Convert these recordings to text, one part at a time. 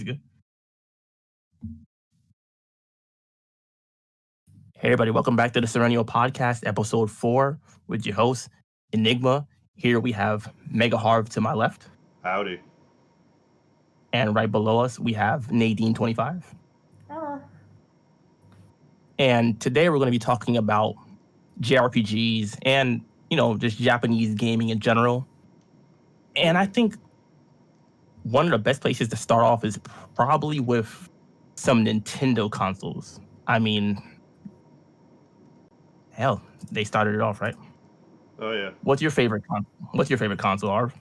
good. Hey, everybody, welcome back to the Serenial Podcast, episode 4, with your host, Enigma. Here we have Mega Harv to my left. Howdy. And right below us, we have Nadine25. Hello. And today we're going to be talking about JRPGs and, just Japanese gaming in general. And I think one of the best places to start off is probably with some Nintendo consoles. I mean, hell, they started it off, right? Oh yeah. What's your favorite console, Arv?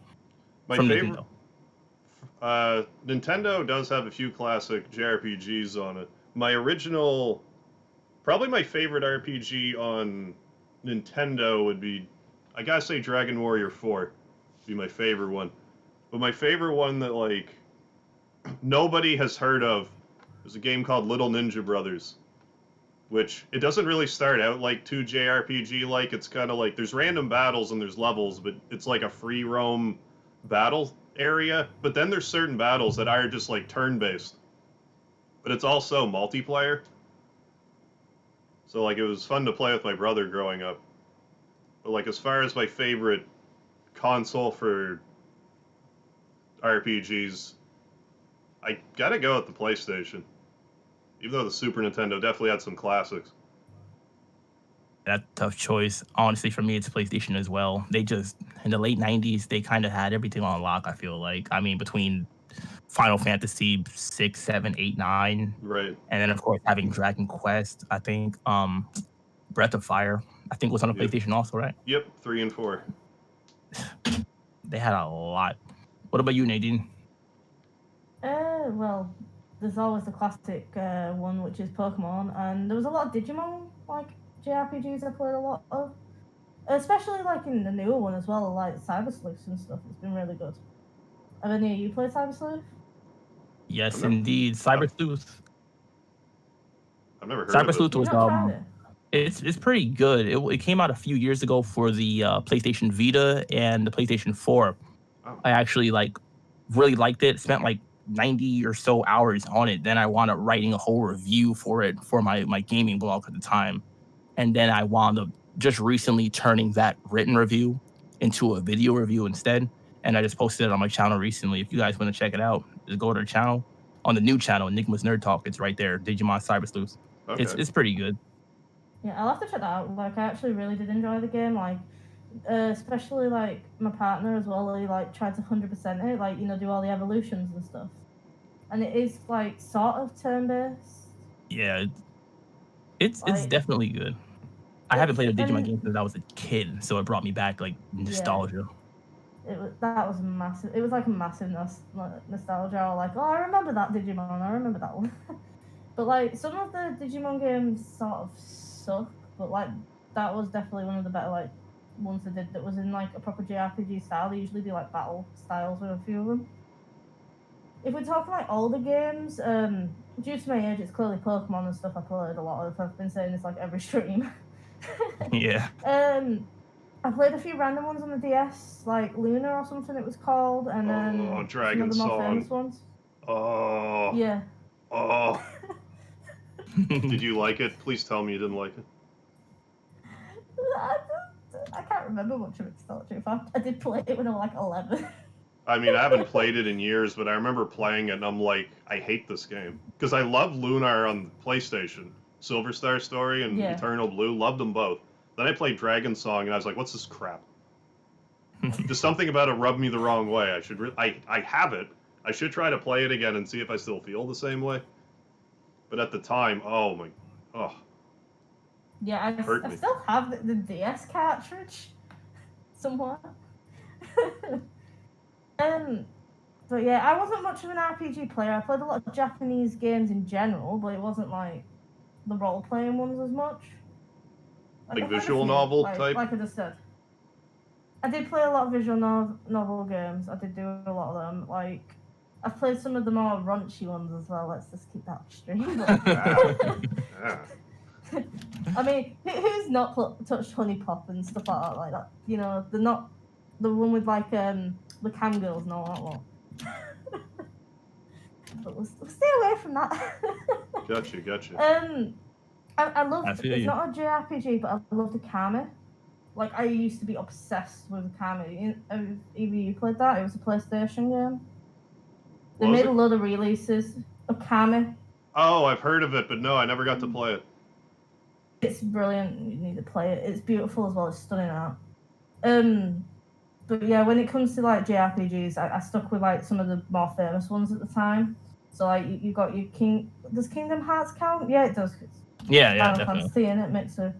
From favorite. Nintendo does have a few classic JRPGs on it. Probably my favorite RPG on Nintendo would be, I gotta say, Dragon Warrior 4. Would be my favorite one. But my favorite one that nobody has heard of is a game called Little Ninja Brothers. Which, it doesn't really start out like 2 JRPG, it's kind of there's random battles and there's levels, but it's like a free roam battle area, but then there's certain battles that are just turn-based. But it's also multiplayer. So it was fun to play with my brother growing up. But as far as my favorite console for RPGs, I gotta go with the PlayStation. Even though the Super Nintendo definitely had some classics. That's a tough choice. Honestly, for me, it's PlayStation as well. They just, in the late 90s, they kind of had everything on lock, I feel like. I mean, between Final Fantasy 6, 7, 8, 9. Right. And then, of course, having Dragon Quest, I think. Breath of Fire, I think, was on the PlayStation also, right? Yep, 3 and 4. They had a lot. What about you, Nadine? Well, there's always the classic one, which is Pokemon, and there was a lot of Digimon, JRPGs I played a lot of. Especially, in the newer one as well, Cyber Sleuths and stuff. It's been really good. Have any of you played Cyber Sleuth? Yes, indeed. Cyber Sleuth. I've never heard Cyber of Sleuth it. was, it's pretty good. It came out a few years ago for the PlayStation Vita and the PlayStation 4. Oh. I actually, really liked it. Spent, 90 or so hours on it. Then I wound up writing a whole review for it for my gaming blog at the time. And then I wound up just recently turning that written review into a video review instead. And I just posted it on my channel recently. If you guys want to check it out, just go to the channel. On the new channel, Enigma's Nerd Talk, it's right there. Digimon Cyber Sleuth. Okay. It's pretty good. Yeah, I'll have to check that out. I actually really did enjoy the game. Especially my partner as well. He tried to 100% it, do all the evolutions and stuff. And it is sort of turn-based. Yeah, it's definitely good. I haven't played a Digimon game since I was a kid, so it brought me back nostalgia. Yeah. That was massive. It was a massive nostalgia. I was I remember that Digimon. I remember that one. But some of the Digimon games sort of suck. But that was definitely one of the better ones they did that was in a proper JRPG style. They usually do battle styles with a few of them. If we're talking older games, due to my age, it's clearly Pokemon and stuff I played a lot of. I've been saying this every stream. Yeah. I played a few random ones on the DS, Luna or something it was called, and then Dragon some of the more Song. famous ones. Oh. Yeah. Oh. Did you like it? Please tell me you didn't like it. I can't remember much of it, to tell the truth. I did play it when I was 11. I mean, I haven't played it in years, but I remember playing it, and I'm I hate this game. Because I love Lunar on PlayStation. Silver Star Story and Eternal Blue, loved them both. Then I played Dragon Song, and I was like, what's this crap? Just something about it rubbed me the wrong way. I have it. I should try to play it again and see if I still feel the same way. But at the time, Yeah, I still have the DS cartridge somewhere. But yeah, I wasn't much of an RPG player. I played a lot of Japanese games in general, but it wasn't the role-playing ones as much. Visual novel type? Like I just said. I did play a lot of visual novel games. I did do a lot of them. I've played some of the more raunchy ones as well. Let's just keep that stream. I mean, who's not touched Honey Pop and stuff like that? They're not the one with the cam girls and all that lot. but we'll stay away from that. Gotcha. I love. I feel It's you. not a JRPG, but I love the Kami. Like I used to be obsessed with the Kami. Have either you played that? It was a PlayStation game. They What was made it? a lot of releases of Kami. Oh, I've heard of it, but no, I never got to play it. It's brilliant. You need to play it. It's beautiful as well. It's stunning art. But yeah, when it comes to like JRPGs, I stuck with like some of the more famous ones at the time. So like you got your Does Kingdom Hearts count? Yeah, it does. Yeah, Final definitely. Fantasy in it mixed with.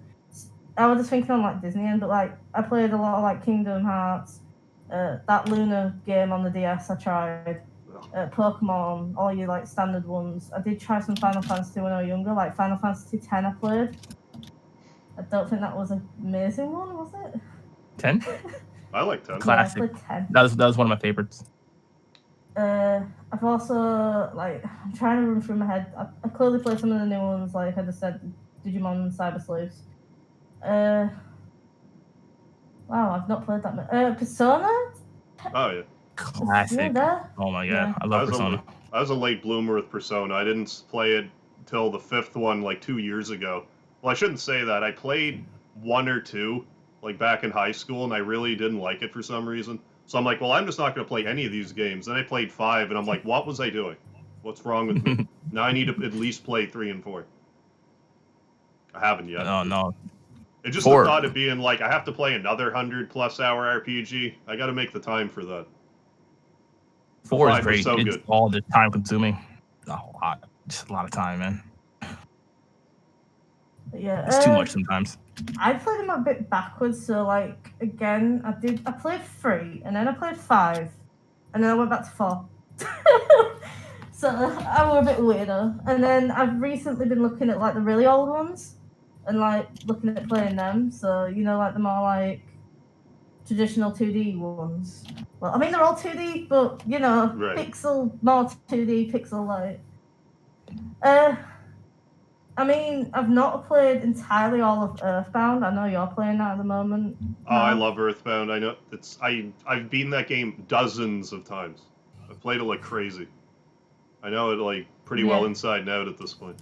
I was just thinking on like Disney end, but like I played a lot of like Kingdom Hearts, that Luna game on the DS I tried, Pokemon, all your like standard ones. I did try some Final Fantasy when I was younger, like Final Fantasy X I played. I don't think that was an amazing one, was it? 10? I like 10. Classic. Yeah, I played 10. That was one of my favorites. I've also like I'm trying to run through my head. I clearly played some of the new ones, like I just said, Digimon and Cyber Slaves. Wow, I've not played that much. Persona? Oh yeah. Classic. There? Oh my god, Yeah. I love Persona. I was a late bloomer with Persona. I didn't play it till the 5th one, like 2 years ago. Well, I shouldn't say that. I played 1 or 2, like back in high school, and I really didn't like it for some reason. So I'm like, well, I'm just not going to play any of these games. Then I played 5, and I'm like, what was I doing? What's wrong with me? Now I need to at least play 3 and 4. I haven't yet. Oh no. It's just 4. the thought of being like, I have to play another 100+ hour RPG. I got to make the time for that. 4 is 5 great. so It's good. all the time consuming. Just a lot of time, man. Yeah. It's too much sometimes. I played them a bit backwards, so like again, I played 3 and then I played 5 and then I went back to 4. So I was a bit weirder. And then I've recently been looking at like the really old ones and like looking at playing them. So, you know, like the more like traditional 2D ones. Well, I mean they're all 2D, but you know, Right. more 2D, pixel light. I mean, I've not played entirely all of Earthbound. I know you're playing that at the moment. Oh, I love Earthbound. I know I've beaten that game dozens of times. I've played it like crazy. I know it like pretty well inside and out at this point.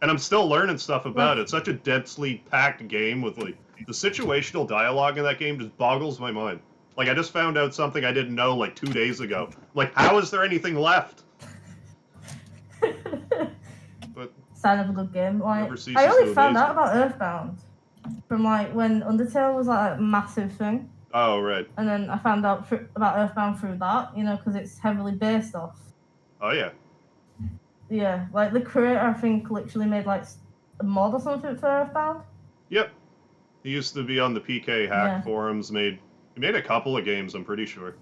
And I'm still learning stuff about it. It's such a densely packed game with like the situational dialogue in that game just boggles my mind. Like I just found out something I didn't know like 2 days ago. Like, how is there anything left? But sign of a good game. Like never ceases I only to found amaze out me. about Earthbound from like when Undertale was like a massive thing, Oh, right. and then I found out about Earthbound through that. You know, because it's heavily based off. Oh, yeah. Yeah, like the creator I think literally made like a mod or something for Earthbound. Yep. He used to be on the PK hack forums. He made a couple of games, I'm pretty sure.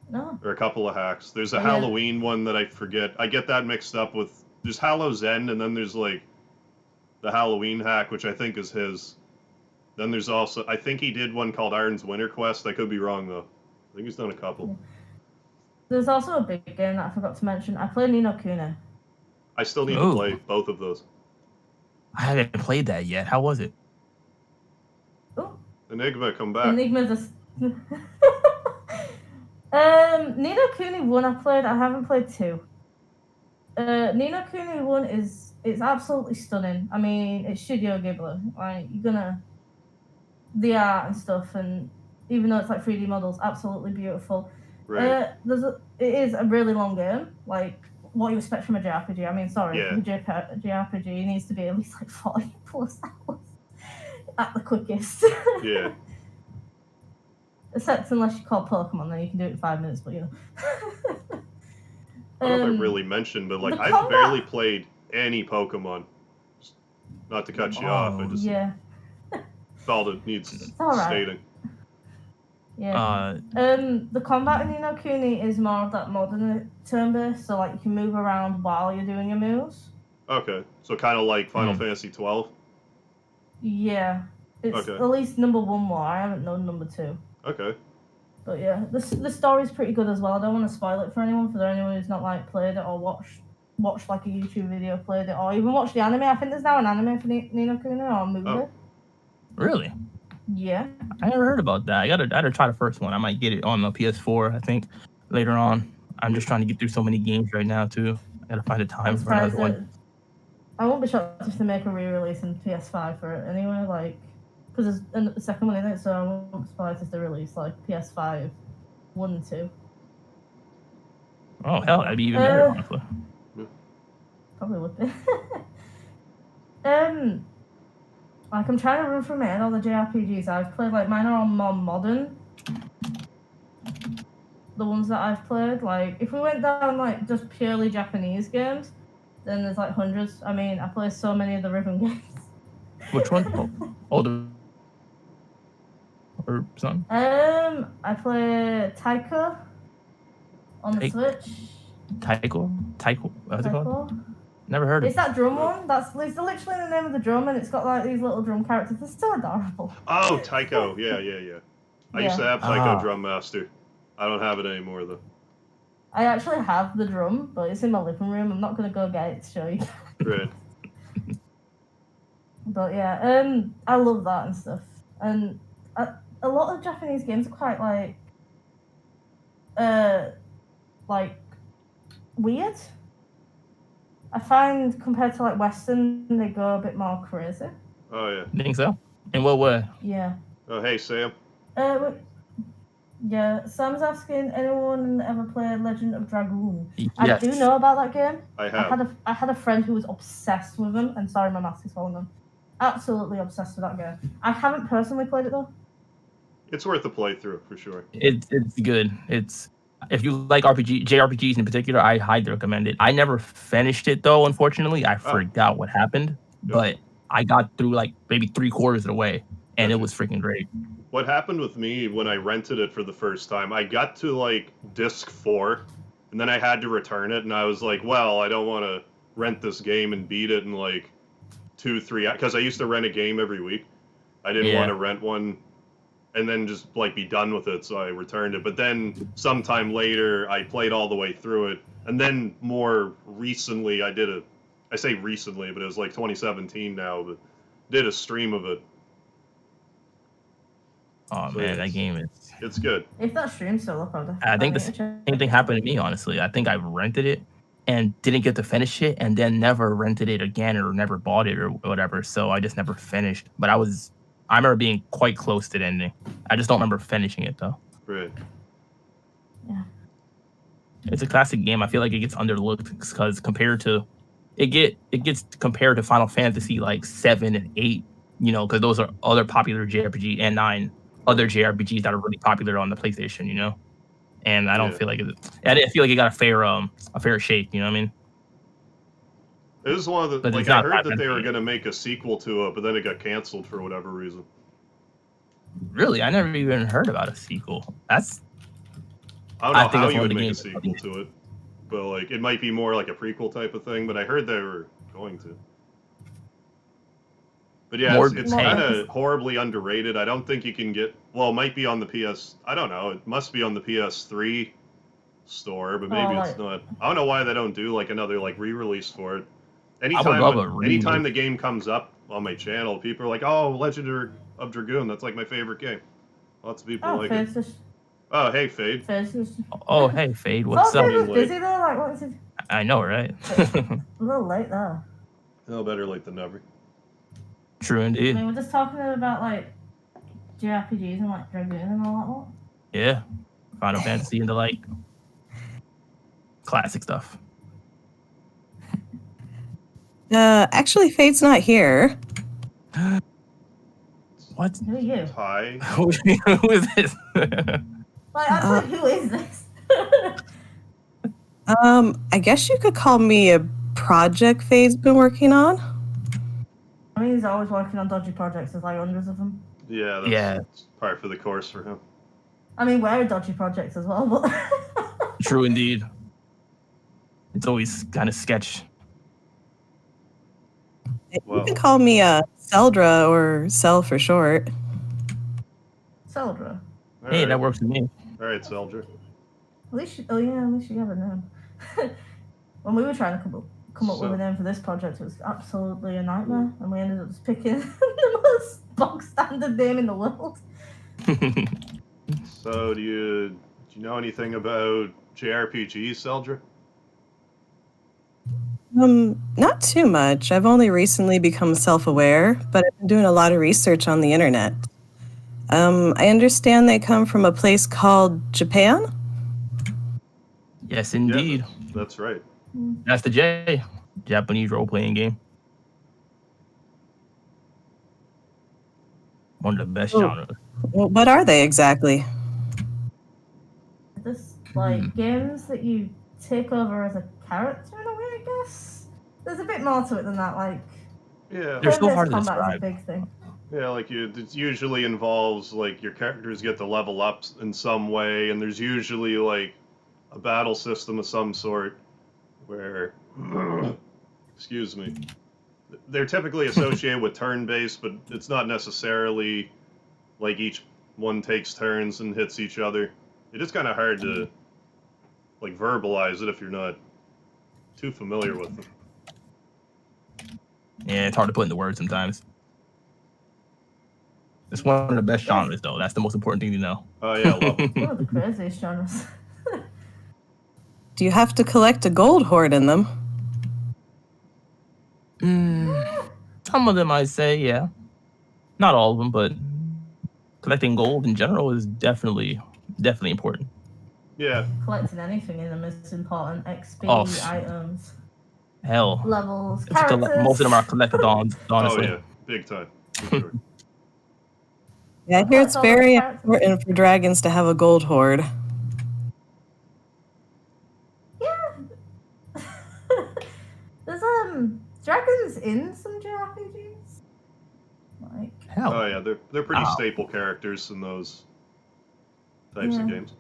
No. Or a couple of hacks. There's a Halloween one that I forget. I get that mixed up with... There's Hallow's End, and then there's, like, the Halloween hack, which I think is his. Then there's also... I think he did one called Iron's Winter Quest. I could be wrong, though. I think he's done a couple. There's also a big game that I forgot to mention. I played Ni no Kuni. I still need to play both of those. I haven't played that yet. How was it? Oh. Enigma, come back. Enigma's a... Ni no Kuni 1 I played. I haven't played 2. Ni no Kuni 1 it's absolutely stunning. I mean, it's Studio Ghibli. Like, you're gonna... The art and stuff, and even though it's like 3D models, absolutely beautiful. Right. It is a really long game. Like, what you expect from a JRPG. I mean, sorry, Yeah. the JRPG needs to be at least like 40 plus hours at the quickest. Yeah. Except unless you call Pokemon, then you can do it in 5 minutes, but you know. I don't know if I really mentioned, but like the I've combat- barely played any Pokemon. Not to cut you off, I just felt it needs alright. stating. Yeah. The combat in Ni no Kuni is more of that modern turn-based, so like you can move around while you're doing your moves. Okay, so kind of like Final Fantasy 12. Yeah, it's Okay. at least number 1 more. I haven't known number 2. Okay. But yeah, the story's pretty good as well. I don't want to spoil it for anyone who's not like played it or watched like a YouTube video, played it, or even watched the anime. I think there's now an anime for Ni no Kuni or a movie. Oh. Really? Yeah. I never heard about that. I gotta try the first one. I might get it on the PS4, I think, later on. I'm just trying to get through so many games right now too. I gotta find a time for another one. I won't be shocked if they make a re-release in PS5 for it anyway, like, because there's a second one in it, so I won't be surprised if they release like PS5 1 and 2. Oh hell, that'd be even better, honestly. Probably would be. Like I'm trying to run through my head all the JRPGs I've played. Like mine are all more modern. The ones that I've played, like if we went down like just purely Japanese games, then there's like hundreds. I mean, I play so many of the rhythm games. Which one? Oh, or something? I play Taiko on the Switch. Taiko? What's it called? Never heard of it. It's that drum one. It's literally the name of the drum, and it's got like these little drum characters. They're so adorable. Oh, Taiko. Yeah. I used to have Taiko Drum Master. I don't have it anymore though. I actually have the drum, but it's in my living room. I'm not gonna go get it to show you. Right. But yeah, I love that and stuff. And a lot of Japanese games are quite like weird. I find compared to like Western, they go a bit more crazy. Oh yeah. You think so? In what way? Yeah. Oh hey Sam. Yeah, Sam's asking, anyone ever played Legend of Dragoon? Yes. I do know about that game. I have. I had a friend who was obsessed with them, and sorry, my mask is falling them. Absolutely obsessed with that game. I haven't personally played it though. It's worth a playthrough for sure. It's good. If you like JRPGs in particular, I highly recommend it. I never finished it though, unfortunately. I forgot what happened, but I got through like maybe 3/4 of the way, and it was freaking great. What happened with me when I rented it for the first time, I got to like disc 4, and then I had to return it, and I was like, well, I don't want to rent this game and beat it in like 2-3 because I used to rent a game every week. I didn't want to rent one and then just like be done with it, so I returned it. But then sometime later, I played all the way through it, and then more recently, I say recently, but it was like 2017 now, but did a stream of it. Oh so man, that game it's good. If that stream's still up, I think the same thing happened to me, honestly. I think I rented it and didn't get to finish it, and then never rented it again or never bought it or whatever. So I just never finished. But I remember being quite close to the ending. I just don't remember finishing it though. Right. Yeah. It's a classic game. I feel like it gets underlooked because it gets compared to Final Fantasy like 7 and 8, because those are other popular JRPG, and 9 other JRPGs that are really popular on the PlayStation, and I don't feel like I didn't feel like it got a fair shake, you know what I mean? It was one of the I heard that they were gonna make a sequel to it, but then it got canceled for whatever reason. Really? I never even heard about a sequel. I don't know how you would make a sequel to it, but like it might be more like a prequel type of thing. But I heard they were going to. But yeah, it's kind of horribly underrated. I don't think you can get. Well, it might be on the PS. I don't know. It must be on the PS3 store, but maybe it's not. I don't know why they don't do like another like re-release for it. Anytime the game comes up on my channel, people are like, "Oh, Legend of Dragoon, that's like my favorite game." Lots of people like it. Oh, hey, Fade. Oh, hey, Fade. What's up? Busy though? Like, what is it? I know, right? A little late there. No, better late than never. True indeed. I mean, we're just talking about like JRPGs and like Dragoon and all that. Yeah, Final Fantasy and the like classic stuff. Actually, Fade's not here. What? Who are you? Hi. Who is this? Who is this? I guess you could call me a project Fade's been working on. I mean, he's always working on dodgy projects. There's like hundreds of them. Yeah, that's par for the course for him. I mean, we're dodgy projects as well, but... True indeed. It's always kind of sketch. You can call me Celdra or Cell for short. Celdra. Hey, that works with me. All right, Celdra. At least you have a name. When we were trying to come up with a name for this project, it was absolutely a nightmare, and we ended up just picking the most bog standard name in the world. So, do you know anything about JRPGs, Seldra? Not too much. I've only recently become self-aware, but I've been doing a lot of research on the internet. I understand they come from a place called Japan? Yes, Yeah, indeed. that's right. That's the J. Japanese role-playing game. One of the best Oh. genres. Well, what are they exactly? Just like games that you take over as a character in a way, I guess. There's a bit more to it than that. Like Yeah. They're so turn-based hard to combat is a describe. big thing. Yeah, like it usually involves like your characters get to level up in some way, and there's usually like a battle system of some sort where, excuse me, they're typically associated with turn-based, but it's not necessarily like each one takes turns and hits each other. It is kind of hard to like verbalize it if you're not too familiar with them. Yeah, it's hard to put into words sometimes. It's one of the best genres, though. That's the most important thing to know. Oh yeah, love it. One of the craziest genres. Do you have to collect a gold hoard in them? Some of them, I'd say, yeah. Not all of them, but collecting gold in general is definitely important. Yeah, Collecting anything in them is important. XP, Oh. items, Hell, levels, it's characters. most of them are collectathons, honestly. oh yeah, big time. For sure. Yeah, I hear it's That's all those very characters. important for dragons to have a gold hoard. Yeah. There's dragons in some JRPGs. Like Hell, Oh yeah, they're pretty Wow. staple characters in those types of Yeah. games.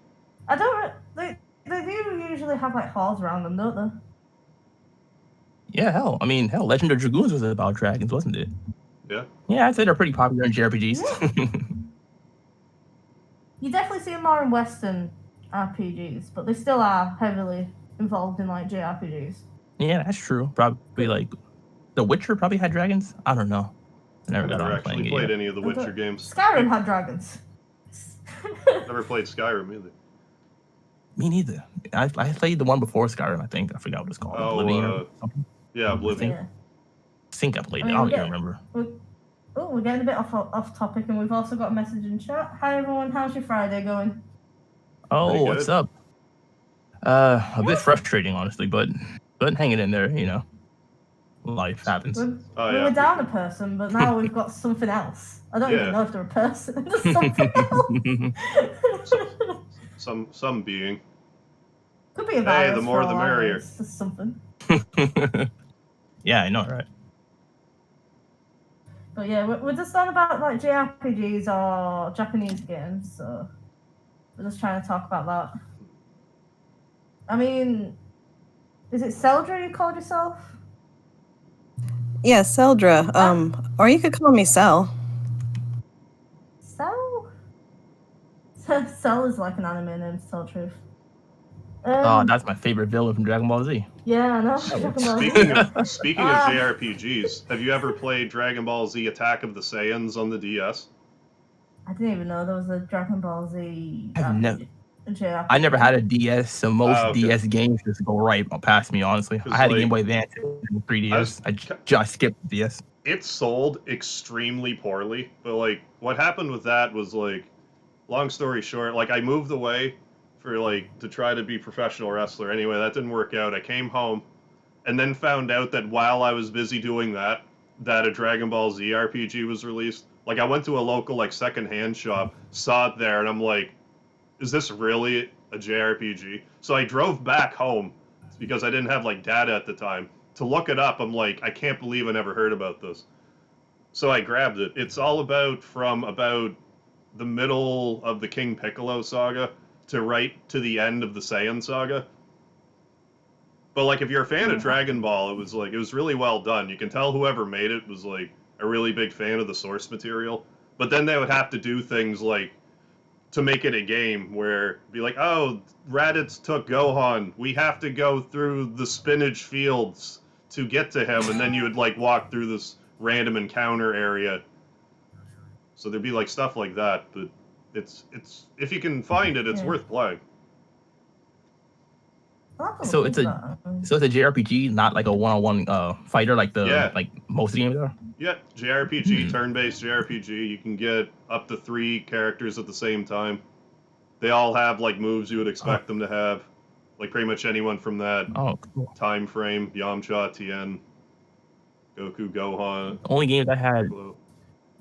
I don't. They do usually have like halls around them, don't they? yeah, hell. I mean, hell, Legend of Dragoons was about dragons, wasn't it? Yeah. Yeah, I'd say they're pretty popular in JRPGs. You definitely see them more in Western RPGs, but they still are heavily involved in like JRPGs. Yeah, that's true. Probably like The Witcher probably had dragons. I don't know. I never I got never on actually playing it played yet. any of the Witcher games. Skyrim had dragons. Never played Skyrim either. Me neither. I played the one before Skyrim. I think I forgot what it's called. Oh, Oblivion or something. Yeah, Oblivion. Yeah. I think I played I it. mean, I don't we even get- remember. We're getting a bit off topic, and we've also got a message in chat. Hi everyone, how's your Friday going? Oh, Pretty what's good. up? A bit frustrating, honestly, but hanging in there. You know, life happens. We Oh were yeah. down a person, but now we've got something else. I don't Yeah. even know if they're a person. There's something else. Some being. Could be a Hey, virus. the more for the all I know, merrier. It's just something. Yeah, I know, right? But yeah, we're just on about like JRPGs or Japanese games, so we're just trying to talk about that. I mean, is it Seldra you called yourself? Yeah, Seldra. Or you could call me Sel. Cell? Cell is like an anime name, to tell the truth. Oh, that's my favorite villain from Dragon Ball Z. Yeah, I know. Dragon Ball Z. Speaking of Ah. JRPGs, have you ever played Dragon Ball Z Attack of the Saiyans on the DS? I didn't even know there was a Dragon Ball Z. I've never- JRPG. I never had a DS, so most Ah, okay. DS games just go right past me. Honestly, 'Cause, I had a like, Game Boy Advance and 3DS. I ca- just skipped the DS. It sold extremely poorly, but like what happened with that was like, long story short, like I moved away for like to try to be a professional wrestler. Anyway, that didn't work out. I came home and then found out that while I was busy doing that a Dragon Ball Z RPG was released. Like I went to a local like secondhand shop, saw it there, and I'm like, is this really a JRPG? So I drove back home because I didn't have like data at the time to look it up. I'm like, I can't believe I never heard about this. So I grabbed it. It's all about from about the middle of the King Piccolo saga to right to the end of the Saiyan saga. But like if you're a fan of Dragon Ball, it was really well done. You can tell whoever made it was like a really big fan of the source material. But then they would have to do things like to make it a game where it'd be like, oh, Raditz took Gohan. We have to go through the spinach fields to get to him, and then you would like walk through this random encounter area. So there'd be like stuff like that, but it's if you can find it, it's Yeah. worth playing. So it's a JRPG, not like a one-on-one fighter like most of the games are. Yeah, JRPG, turn-based JRPG. You can get up to 3 characters at the same time. They all have like moves you would expect them to have, like pretty much anyone from that time frame. Yamcha, Tien, Goku, Gohan. The only games I had,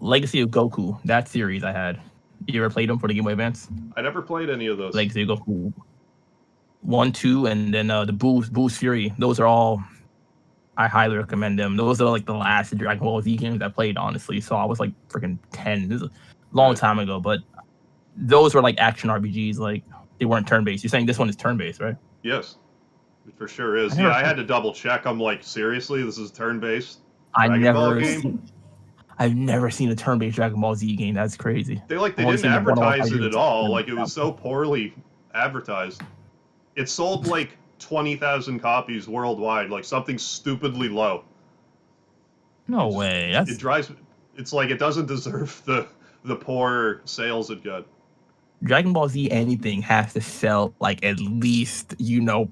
Legacy of Goku, that series I had. You ever played them for the Game Boy Advance? I never played any of those. Legacy of Goku 1, 2, and then the Boost Fury. Those are all, I highly recommend them. Those are like the last Dragon Ball Z games I played, honestly. So I was like freaking 10. This is a long time ago, but those were like action RPGs. Like they weren't turn-based. You're saying this one is turn-based, right? Yes, it for sure is. I had to double check. I'm like, seriously, this is turn-based? I've never seen a turn-based Dragon Ball Z game. That's crazy. They didn't advertise it at all. Like it was so poorly advertised. It sold like 20,000 copies worldwide, like something stupidly low. No way. It drives. It's like it doesn't deserve the poor sales it got. Dragon Ball Z anything has to sell like at least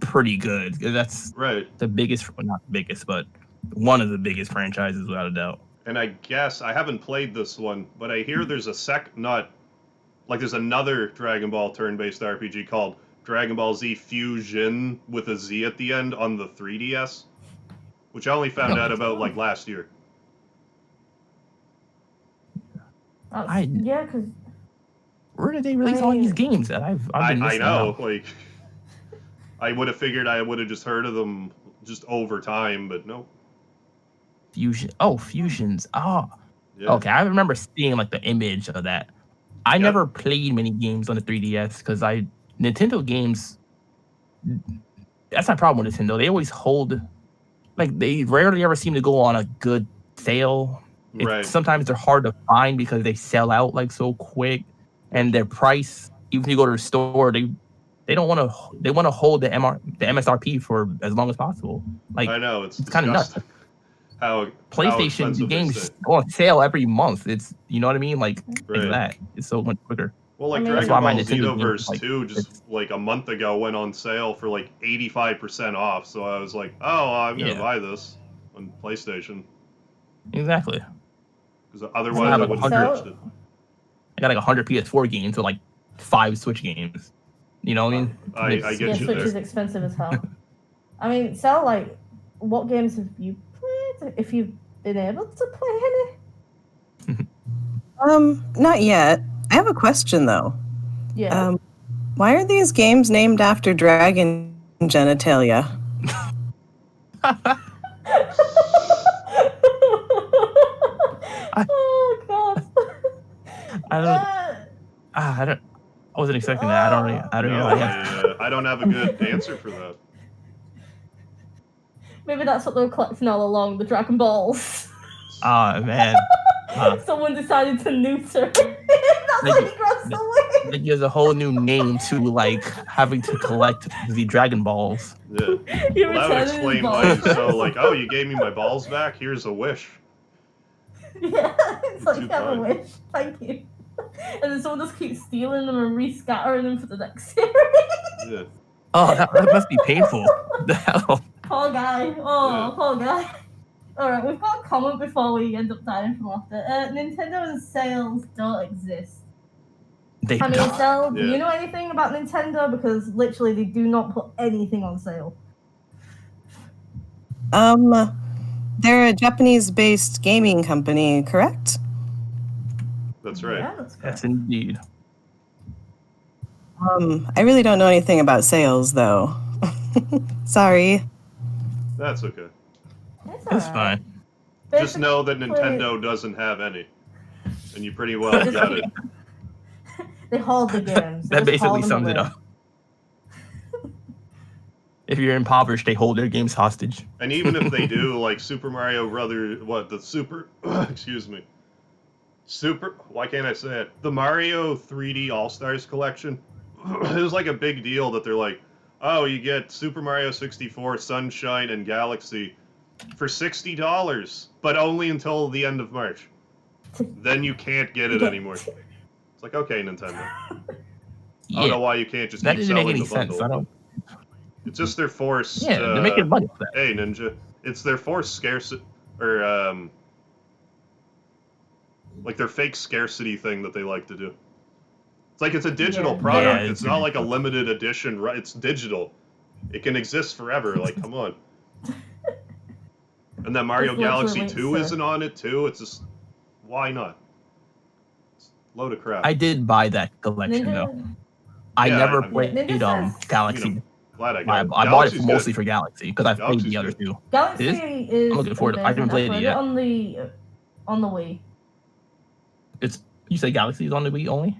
pretty good. That's right. The biggest, well, not the biggest, but one of the biggest franchises without a doubt. And I guess I haven't played this one, but I hear there's there's another Dragon Ball turn-based RPG called Dragon Ball Z Fusion with a Z at the end on the 3DS, which I only found out about like last year. Because where did they release all these games that I've been missing out? Like I would have figured I would have just heard of them just over time, but no. Fusions. Oh, yeah. Okay. I remember seeing like the image of that. I never played many games on the 3DS because Nintendo games. That's my problem with Nintendo. They always hold, like they rarely ever seem to go on a good sale. Right. Sometimes they're hard to find because they sell out like so quick, and their price. Even if you go to the store, they don't want to. They want to hold the MSRP for as long as possible. Like I know it's kind of nuts. How PlayStation games go on sale every month. It's what I mean. Like that. It's so much quicker. Well, like Dragon Ball Xenoverse 2 just like a month ago went on sale for like 85% off. So I was like, oh, I'm gonna buy this on PlayStation. Exactly. Because otherwise I wouldn't have touched it. I got like 100 PS4 games with like 5 Switch games. You know what I mean? I get you Switch there. is expensive as hell. I mean, Sal, like, what games have you played? If you've been able to play any? Not yet. I have a question though. Yeah. Why are these games named after dragon genitalia? Oh God. I wasn't expecting that. I don't know. I don't have a good answer for that. Maybe that's what they were collecting all along, the Dragon Balls. Oh man. Someone decided to neuter. That's why he grows away. Like there's a whole new name to like having to collect the Dragon Balls. Yeah. That would explain why you're so like, oh, you gave me my balls back? Here's a wish. Yeah, it's like, you have a wish. Thank you. And then someone just keeps stealing them and rescattering them for the next series. Yeah. Oh, that must be painful. The hell? Poor guy. Oh, poor guy. Alright, we've got a comment before we end up dying from laughter. Nintendo's sales don't exist. Sal, do you know anything about Nintendo? Because literally they do not put anything on sale. They're a Japanese-based gaming company, correct? That's right. Yeah, that's correct. Yes, indeed. I really don't know anything about sales, though. Sorry. That's okay. That's fine. Just know that Nintendo doesn't have any. And you pretty well got it. They hold the games. That basically sums it up. If you're impoverished, they hold their games hostage. And even if they do, like Super Mario Brothers, excuse me. Why can't I say it? The Mario 3D All-Stars collection. It was like a big deal that they're like, oh, you get Super Mario 64, Sunshine, and Galaxy for $60, but only until the end of March. Then you can't get it anymore. It's like, okay, Nintendo. I don't know why you can't just keep selling the bundle. It's just their forced. Yeah, they're making money off that. Hey, Ninja. It's their forced scarcity, or like their fake scarcity thing that they like to do. It's like it's a digital Yeah. product. Yeah, it's not like a limited edition. Right? It's digital. It can exist forever. Like, come on. And then Mario It's literally Galaxy linked 2 to- isn't on it too. It's just, why not? It's a load of crap. I did buy that collection though. Ninja, I Yeah, never I- played Ninja says- Galaxy. You know, glad I I, got it. I bought it Galaxy's mostly good. for Galaxy because I've played Galaxy's the other good. two. Galaxy It is. I'm looking forward to it. I haven't amazing. played it yet. On the Wii. You say Galaxy is on the Wii only?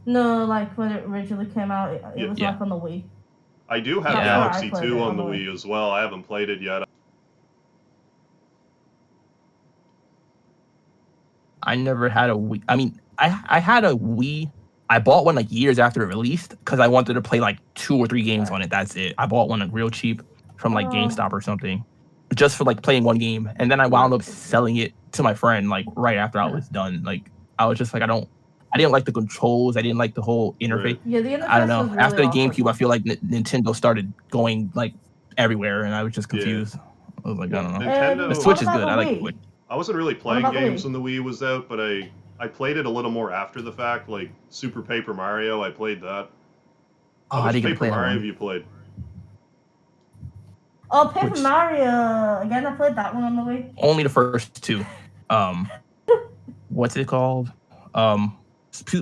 No, like when it originally came out, it was Yeah. like on the Wii. I do have Yeah. Galaxy I played 2 it on on the the Wii as well. I haven't played it yet. I never had a Wii. I mean, I had a Wii. I bought one like years after it released because I wanted to play like 2 or 3 games on it. That's it. I bought one like real cheap from like Oh. GameStop or something, just for like playing one game. And then I wound up selling it to my friend like right after I was done. Like I was just like, I didn't like the controls. I didn't like the whole interface. Right. Yeah, the interface I don't know. was really After the awkward. GameCube, I feel like Nintendo started going like everywhere, and I was just confused. I was like, I don't know. Nintendo- The Switch what is about good. the I like Wii? the Switch. I wasn't really playing about the games Wii? when the Wii was out, but I played it a little more after the fact. Like Super Paper Mario, I played that. Oh, How I much didn't get to Paper play that Mario one. have you played? Oh, Paper Which- Mario. Again, I played that one on the Wii. Only the first 2. What's it called?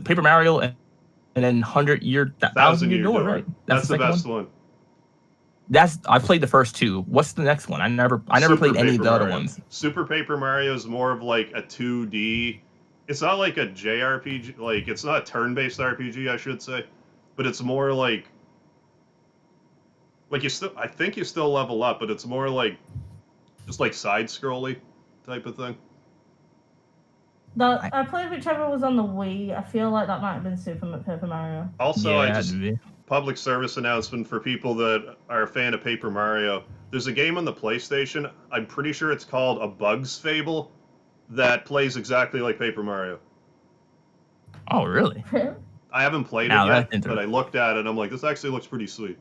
Paper Mario and then 1,000 Year Door, right? That's the second best one? one. I played the first 2. What's the next one? I never Super played any of Paper the other Mario. ones. Super Paper Mario is more of like a 2D. It's not like a JRPG. Like it's not a turn-based RPG, I should say, but it's more like you still. I think you still level up, but it's more like just like side-scrolly type of thing. I played whichever was on the Wii. I feel like that might have been Paper Mario. Also, Yeah, dude. public service announcement for people that are a fan of Paper Mario. There's a game on the PlayStation. I'm pretty sure it's called A Bug's Fable that plays exactly like Paper Mario. Oh, really? I haven't played Now it that's yet, but I looked at it and I'm like, this actually looks pretty sweet.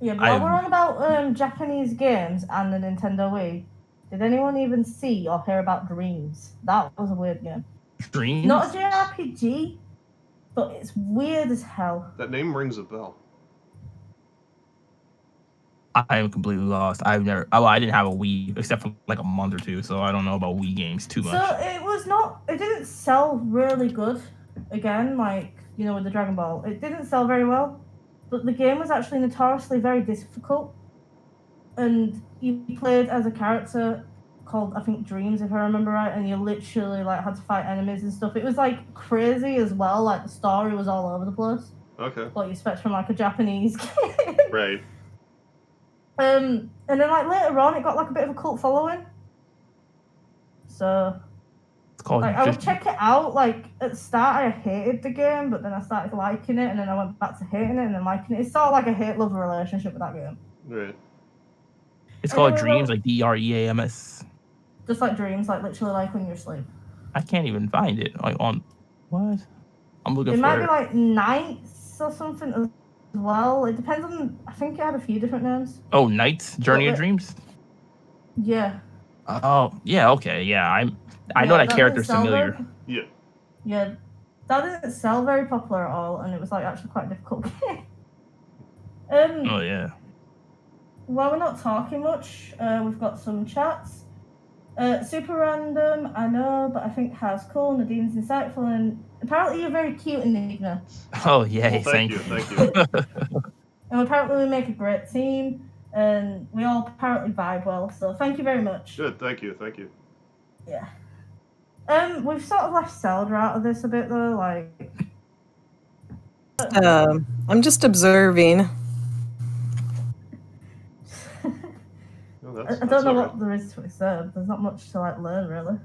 Yeah, but while we're on about Japanese games and the Nintendo Wii, did anyone even see or hear about Dreams? That was a weird game. Dreams? Not a JRPG, but it's weird as hell. That name rings a bell. I am completely lost. I didn't have a Wii except for like a month or 2, so I don't know about Wii games too much. So it didn't sell really good. Again, like, you know, with the Dragon Ball, it didn't sell very well. But the game was actually notoriously very difficult. And you played as a character called, I think, Dreams, if I remember right, and you literally like had to fight enemies and stuff. It was like crazy as well, like the story was all over the place. Okay. What you expect from like a Japanese game. Right. And then like later on it got like a bit of a cult following. So It's called like I would check it out. Like at the start I hated the game, but then I started liking it and then I went back to hating it and then liking it. It's sort of like a hate-love relationship with that game. Right. It's called Anyway, Dreams, like DREAMS. Just like Dreams, like literally like when you're asleep. I can't even find it. Like on what? I'm looking It for might be it. like Nights or something as well. It depends on, I think it had a few different names. Oh, Nights, Journey of But- Dreams. Yeah. Oh, yeah, okay, yeah. I know that didn't character's sell familiar. very- Yeah. Yeah. That didn't sell very popular at all, and it was like actually quite a difficult game. Oh yeah. Well, we're not talking much. We've got some chats. Super random, I know, but I think House cool. Nadine's insightful, and apparently you're very cute, Enigma. Oh yeah. Well, thank you. And apparently we make a great team, and we all apparently vibe well. So thank you very much. Good. Thank you. Yeah. We've sort of left Zelda out of this a bit though. Like, I'm just observing. No, I that's don't know all what there is to observe. There's not much to like learn really.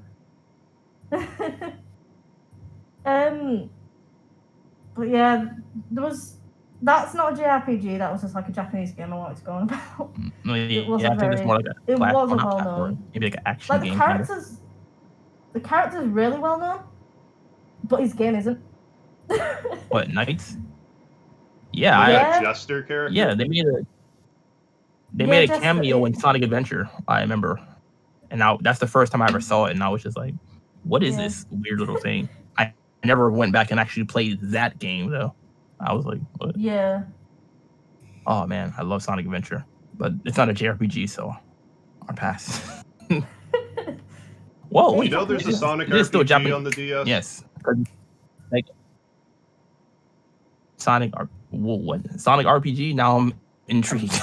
But yeah, that's not a JRPG. That was just like a Japanese game I wanted to go on about. No, It wasn't yeah, I think it's very- more like a it platform, wasn't not well platform. known. Maybe like an action Like game. the character's really well known, but his game isn't. What, Knights? Yeah, Like Yeah. a jester character. yeah, they made Yeah, a just- cameo in Sonic Adventure. I remember, and that's the first time I ever saw it, and I was just like, "What is Yeah. this weird little thing?" I never went back and actually played that game though. I was like, "What?" Yeah. Oh man, I love Sonic Adventure, but it's not a JRPG, so I'll pass. Whoa, You wait, You know, there's a it is- Sonic it is still RPG Japanese. on the DS. Yes, like Sonic. What Sonic RPG? Now I'm intrigued.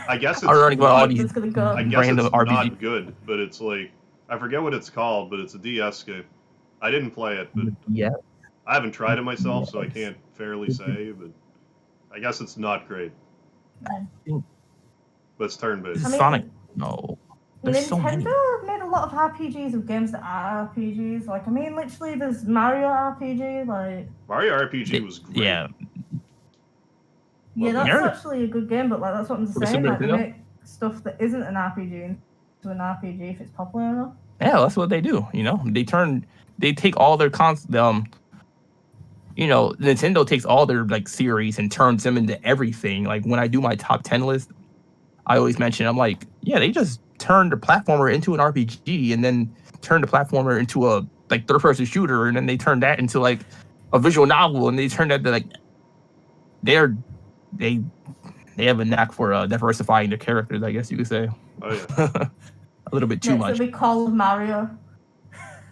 I guess it's I'm learning about all not, these It's gonna go. I guess random it's RPG. not good, but it's like I forget what it's called, but it's a DS game. I didn't play it, but Yeah, I haven't tried it myself, so I Yes. can't fairly say. But I guess it's not great. But it's turn-based. I mean, Sonic. No, there's so many. Nintendo made a lot of RPGs of games that are RPGs. Like, I mean, literally, there's Mario RPG. Like, Mario RPG was great. Yeah, yeah, that's Mario- actually a good game. But like, that's what I'm For the saying. Super Like, they Nintendo? make stuff that isn't an RPG into an RPG if it's popular enough. yeah, that's what they do. You know, they take all their you know, Nintendo takes all their like series and turns them into everything. Like when I do my top 10 list, I always mention, I'm like, yeah, they just turned the platformer into an RPG and then turned the platformer into a like third-person shooter, and then they turned that into like a visual novel, and they turned that to like they have a knack for diversifying their characters, I guess you could say. Oh yeah. A little bit too Next, much. it'll be Call of Mario.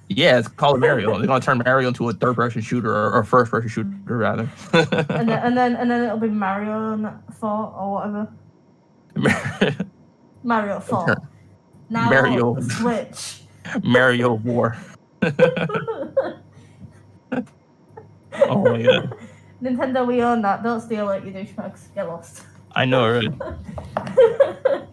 Yeah, it's called Mario. They're gonna turn Mario into a third-person shooter or first-person shooter rather. and then it'll be Mario 4 or whatever. Mario 4. Now Mario- the Switch. Mario War. Oh my god, Nintendo, we own that. Don't steal it, you douchebags. Get lost. I know, right?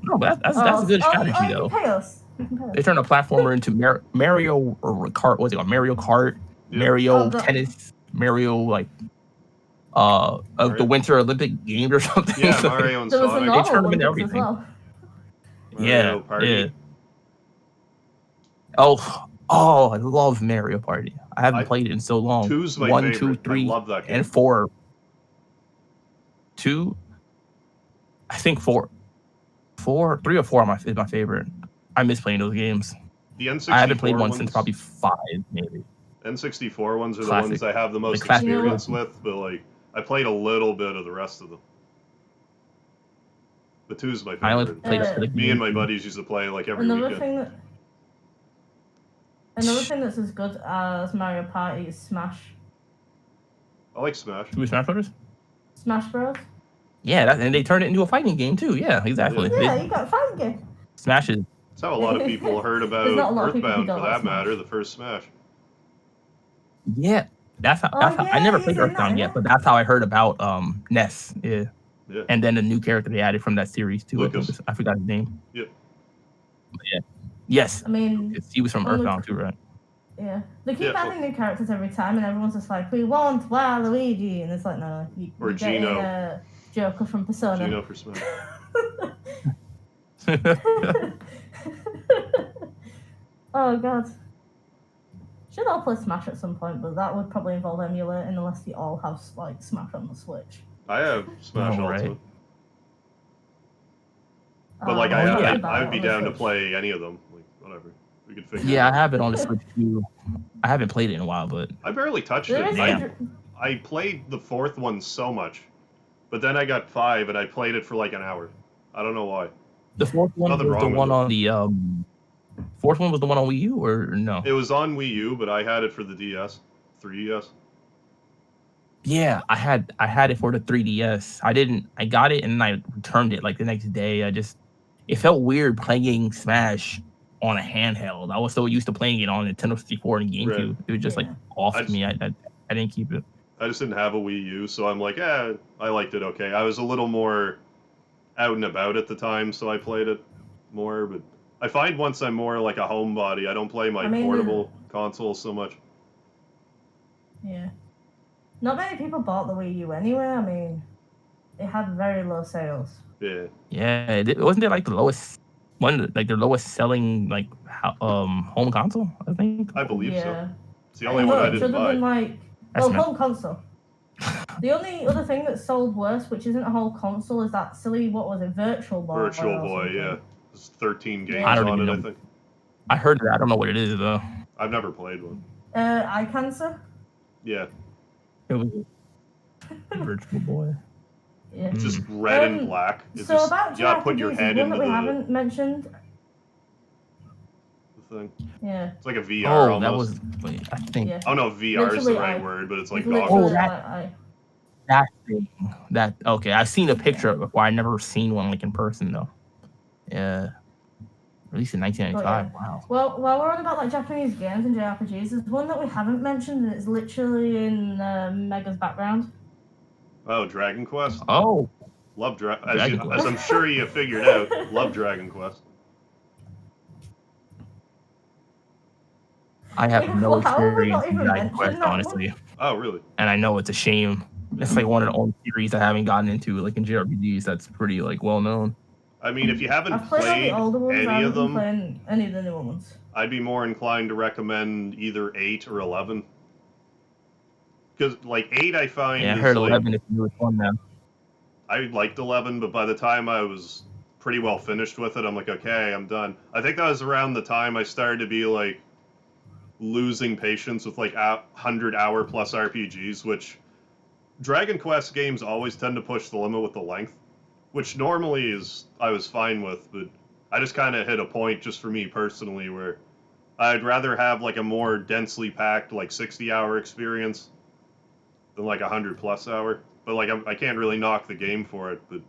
No, but that's a good strategy You though. can pay us. You can pay us. They turn a platformer into Mario or Kart. What's it called? Mario Kart, Yeah. Mario Oh, the- Tennis, Mario like of the Mario- Winter Olympic Games or something. Yeah, Mario and There was a Sonic. They turn normal them into Olympics as everything. well. Yeah, Mario Party. yeah. Oh, I love Mario Party. I haven't I- played it in so long. Two's my 1, favorite. 2, 3, I love that game. and 4. 2, I think 4. 3 or 4 is my favorite. I miss playing those games. The N64 I haven't played one ones, since probably 5, maybe. N64 ones are the Classic. ones I have the most classic. experience with, but like I played a little bit of the rest of them. The 2's my I only favorite. played Yeah. like Me and my buddies used to play like every Another weekend. thing that's as good as Mario Party is Smash. I like Smash. Super Smash Brothers. Smash Bros. Yeah, and they turned it into a fighting game too. Yeah, exactly. Yeah, They- you got a fighting game. Smash is That's how a lot of people heard about There's not a lot of people who Earthbound, don't for like that Smash. matter, the first Smash. yeah. That's how. Oh, I yeah, never you played did that, Earthbound yeah. yet, but that's how I heard about Ness. Yeah, Yeah. and then the new character they added from that series too. Lucas. I forgot his name. Yep. But yeah. Yes, I mean, he was from Oh, Luke. Earthbound too, right? yeah. They keep Yeah, adding new characters every time, and everyone's just like, we want Waluigi. And it's like, no, Or you're getting Gino. Joker from Persona. Gino for Smash. Oh, God. Should all play Smash at some point, but that would probably involve emulating unless you all have like Smash on the Switch. I have Smash Oh, right. Ultimate. But like Oh, I, yeah. I would be On the down to Switch. play any of them. Like whatever. We could figure Yeah, it I out. have it on the Switch too. I haven't played it in a while, but I barely touched There it. is Damn. I played the 4th one so much. But then I got 5 and I played it for like an hour. I don't know why. the fourth one Nothing was the wrong with one it. on the fourth one was the one on Wii U or no? It was on Wii U, but I had it for the DS. 3DS. Yeah, I had it for the 3DS. I got it and I returned it like the next day. It felt weird playing Smash on a handheld. I was so used to playing it on Nintendo 64 and GameCube. Right. It was just like Yeah. off I to me. I didn't keep it. I just didn't have a Wii U, so I'm like, I liked it okay. I was a little more out and about at the time, so I played it more. But I find once I'm more like a homebody, I don't play my I mean, portable consoles so much. Yeah. Not many people bought the Wii U anyway. I mean, it had very low sales. Yeah. Yeah, it wasn't it like the lowest one, like their lowest selling like home console? I think. I believe yeah. so. It's the only one I it should didn't have buy. been like, That's well, not- home console. The only other thing that sold worse, which isn't a whole console, is that silly, what was it, Virtual Boy? Virtual Boy, yeah. There's 13 games I don't on even it, know. I think. I heard that. I don't know what it is though. I've never played one. Eye Cancer? Yeah. It was Virtual Boy. Yeah. It's just red and black. It's So just, about you gotta put your JRPGs, head one into that we haven't mentioned. the thing. Yeah. It's like a VR Oh, almost. that was. Wait, I think Yeah. Oh no, VR is the Literally, right word, but it's like Literally, goggles. Eye. that thing. That okay. I've seen a picture of it before. I never seen one like in person though. Yeah. Released in 1995. Wow. Well, while we're on about like Japanese games and JRPGs, there's one that we haven't mentioned, and it's literally in Mega's background. Oh, Dragon Quest? Oh. Love Dragon Quest. as I'm sure you figured out, love Dragon Quest. I have no How have we experience not in even Dragon mentioned Quest, that one? honestly. Oh, really? And I know it's a shame. It's like one of the only series I haven't gotten into, like in JRPGs, that's pretty like well known. I mean, if you haven't I've played all played the older ones. I any haven't of been them, playing any of the newer ones. I'd be more inclined to recommend either 8 or 11. Because, like, 8 I find Yeah, I is, heard like, 11 is the newest one now. I liked 11, but by the time I was pretty well finished with it, I'm like, okay, I'm done. I think that was around the time I started to be, like, losing patience with, like, 100-hour plus RPGs, which Dragon Quest games always tend to push the limit with the length, which normally is I was fine with, but I just kind of hit a point just for me personally where I'd rather have, like, a more densely packed, like, 60-hour experience than, like, 100-plus hour. But, like, I can't really knock the game for it, but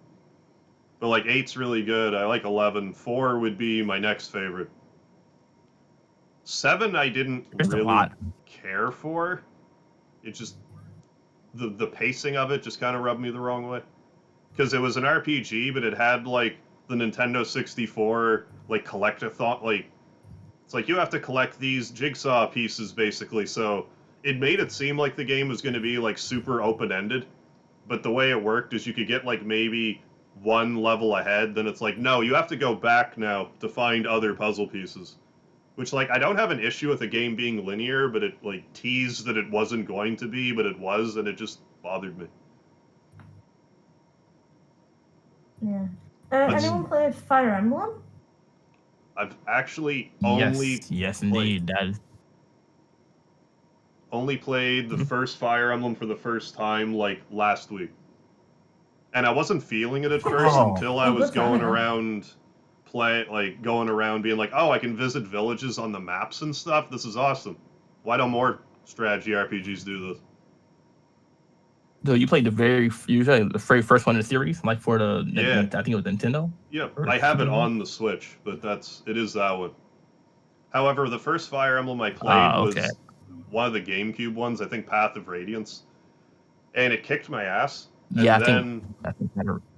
like, 8's really good. I like 11. 4 would be my next favorite. 7 I didn't There's a really lot. care for. It just, the pacing of it just kind of rubbed me the wrong way. Because it was an RPG, but it had, like, the Nintendo 64, like, collect-a-thon, like, it's like you have to collect these jigsaw pieces, basically, so it made it seem like the game was going to be, like, super open-ended, but the way it worked is you could get, like, maybe one level ahead, then it's like, no, you have to go back now to find other puzzle pieces. Which, like, I don't have an issue with a game being linear, but it, like, teased that it wasn't going to be, but it was, and it just bothered me. Yeah. Anyone played Fire Emblem? I've actually only Yes, indeed. That is only played the first Fire Emblem for the first time, like, last week. And I wasn't feeling it at first until I was going around going around being like, oh, I can visit villages on the maps and stuff. This is awesome. Why don't more strategy RPGs do this? So you played the very first one in the series, like for the Yeah. I think it was Nintendo. Yeah, I have it on the Switch, but it is that one. However, the first Fire Emblem I played was one of the GameCube ones, I think Path of Radiance, and it kicked my ass. And Yeah, then, I think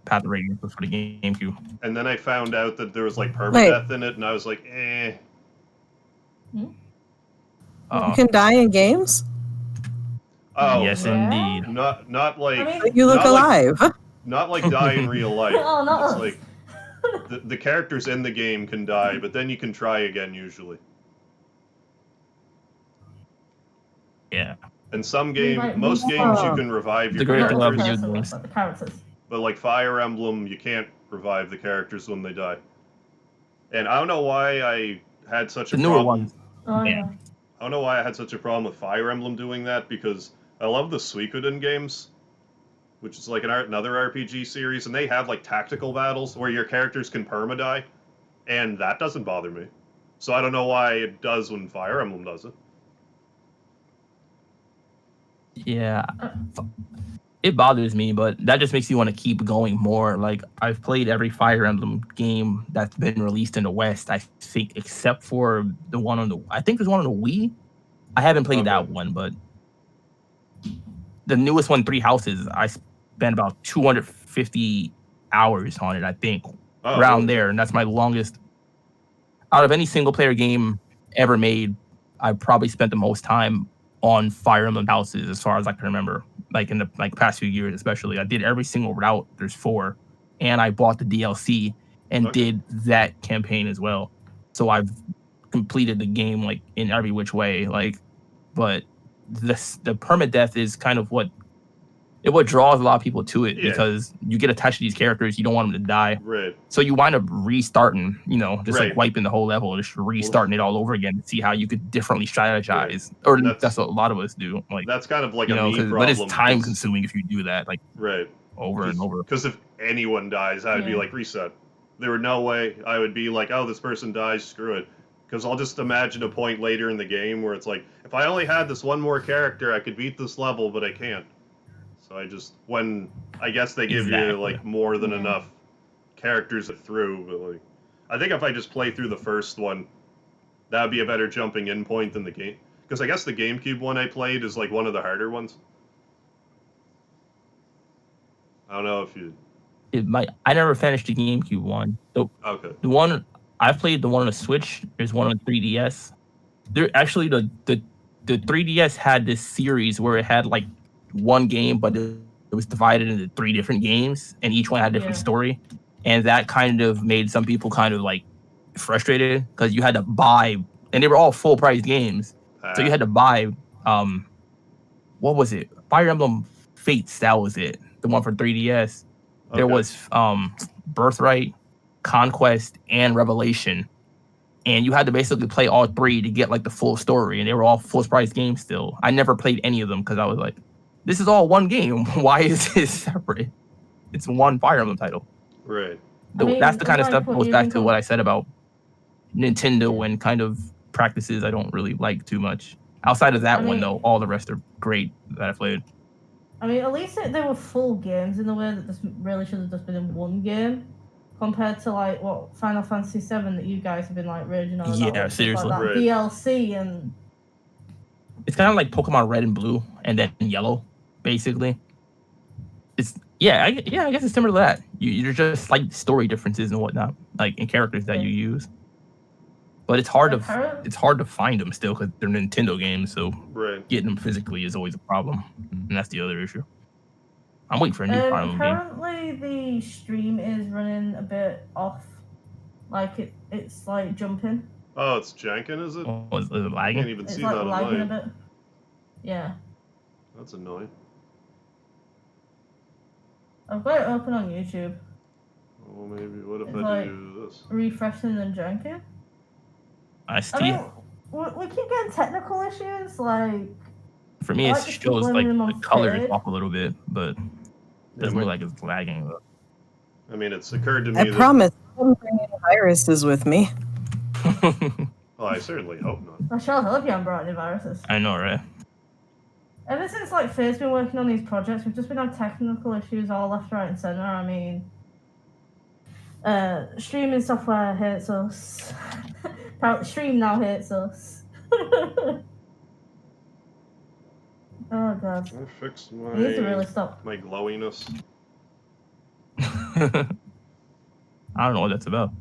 Path of Radiance was for the GameCube. And then I found out that there was, like, permadeath in it, and I was like, eh. You can die in games? Oh, Yes, Yeah. indeed. not like I mean, You look not like- alive. not like die in real life. Oh, not It's us. like the characters in the game can die, but then you can try again usually. Yeah. And most Revive- games you can revive your The great thing about characters, video games. The characters. but like Fire Emblem, you can't revive the characters when they die. And I don't know why I had such a The newer problem. ones. Oh, Yeah. yeah. I don't know why I had such a problem with Fire Emblem doing that, because I love the Suikoden games, which is like another RPG series, and they have like tactical battles where your characters can perma-die, and that doesn't bother me. So I don't know why it does when Fire Emblem does it. Yeah. It bothers me, but that just makes you want to keep going more. Like, I've played every Fire Emblem game that's been released in the West, I think, except for the one on the... I think there's one on the Wii. I haven't played that one, but the newest one, Three Houses, I spent about 250 hours on it, I think, around there, and that's my longest. Out of any single-player game ever made, I probably spent the most time on Fire Emblem Houses, as far as I can remember. Like in the past few years, especially, I did every single route. There's 4, and I bought the DLC and did that campaign as well. So I've completed the game like in every which way. Like, but the permadeath is kind of what it what draws a lot of people to it, Yeah. because you get attached to these characters, you don't want them to die. Right. So you wind up restarting, just Right. like wiping the whole level, just restarting it all over again to see how you could differently strategize. Or And that's what a lot of us do. Like, That's kind of like a me problem. but it's time consuming if you do that, like Right. over and over. Because if anyone dies, I would be like, reset. There would no way I would be like, oh, this person dies, screw it. Because I'll just imagine a point later in the game where it's like, if I only had this one more character, I could beat this level, but I can't. So I guess they give you like more than enough characters through, but like, I think if I just play through the first one, that would be a better jumping in point than the game. Because I guess the GameCube one I played is like one of the harder ones. I don't know if you. I never finished the GameCube one. So Okay. the one I've played, the one on the Switch. There's one on the 3DS. There actually the 3DS had this series where it had like one game, but it was divided into 3 different games, and each one had a different story. And that kind of made some people kind of like frustrated because you had to buy, and they were all full price games. So you had to buy, what was it? Fire Emblem Fates. That was it. The one for 3DS. There was Birthright, Conquest, and Revelation. And you had to basically play all 3 to get like the full story, and they were all full price games still. I never played any of them because I was like, this is all one game. Why is this separate? It's one Fire Emblem title. Right. That's the kind of stuff that goes back to what I said about Nintendo and kind of practices I don't really like too much. Outside of that one, though, all the rest are great that I played. I mean, at least they were full games in a way that this really should have just been in one game, compared to like what Final Fantasy VII that you guys have been like raging on. Yeah, seriously. Like that DLC and. It's kind of like Pokemon Red and Blue and then Yellow, basically. I guess it's similar to that. You're just like story differences and whatnot, like in characters that you use. But it's hard to find them still because they're Nintendo games, so getting them physically is always a problem, and that's the other issue. I'm waiting for a new Fire Emblem game. Currently, the stream is running a bit off, like it's like jumping. Oh, it's janking, is it? Oh, is it lagging? I can't even see that on lagging mine. a bit. Yeah. That's annoying. I've got it open on YouTube. Oh, maybe. What if It's I like do this? refreshing and janking. I see. I mean, we keep getting technical issues, like. For me, it shows like the color is off a little bit, but it doesn't look like it's lagging. I mean, it's occurred to me. I promise I won't bring any viruses with me. Well, I certainly hope not. I sure hope you haven't brought any viruses. I know, right? Ever since like Faye's been working on these projects, we've just been having technical issues all left, right, and centre. I mean, streaming software hates us. Stream now hates us. Oh god. I fixed You need to really stop. my glowiness. I don't know what that's about.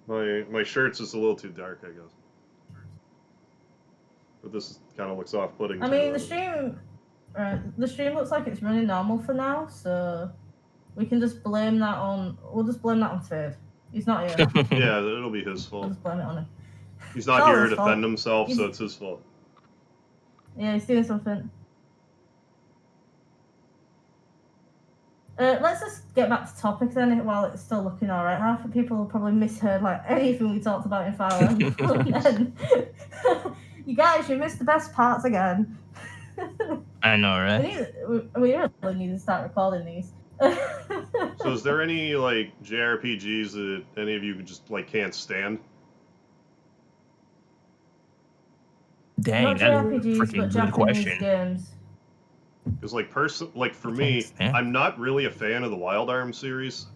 My shirt's just a little too dark, I guess. But this kind of looks off-putting. I mean, the stream looks like it's running normal for now, so we can just blame that on. We'll just blame that on Fade. He's not here. Yeah, it'll be his fault. We'll just blame it on him. He's not here to defend himself, so it's his fault. Yeah, he's doing something. Let's just get back to topic then, while it's still looking alright. Half the people will probably misheard like anything we talked about in Fire Emblem. You guys, you missed the best parts again. I know, right? We really need to start recording these. So is there any like JRPGs that any of you just like can't stand? Dang, Not that's a JRPGs, but freaking good Japanese question. games. Because like for me, I'm not really a fan of the Wild Arms series.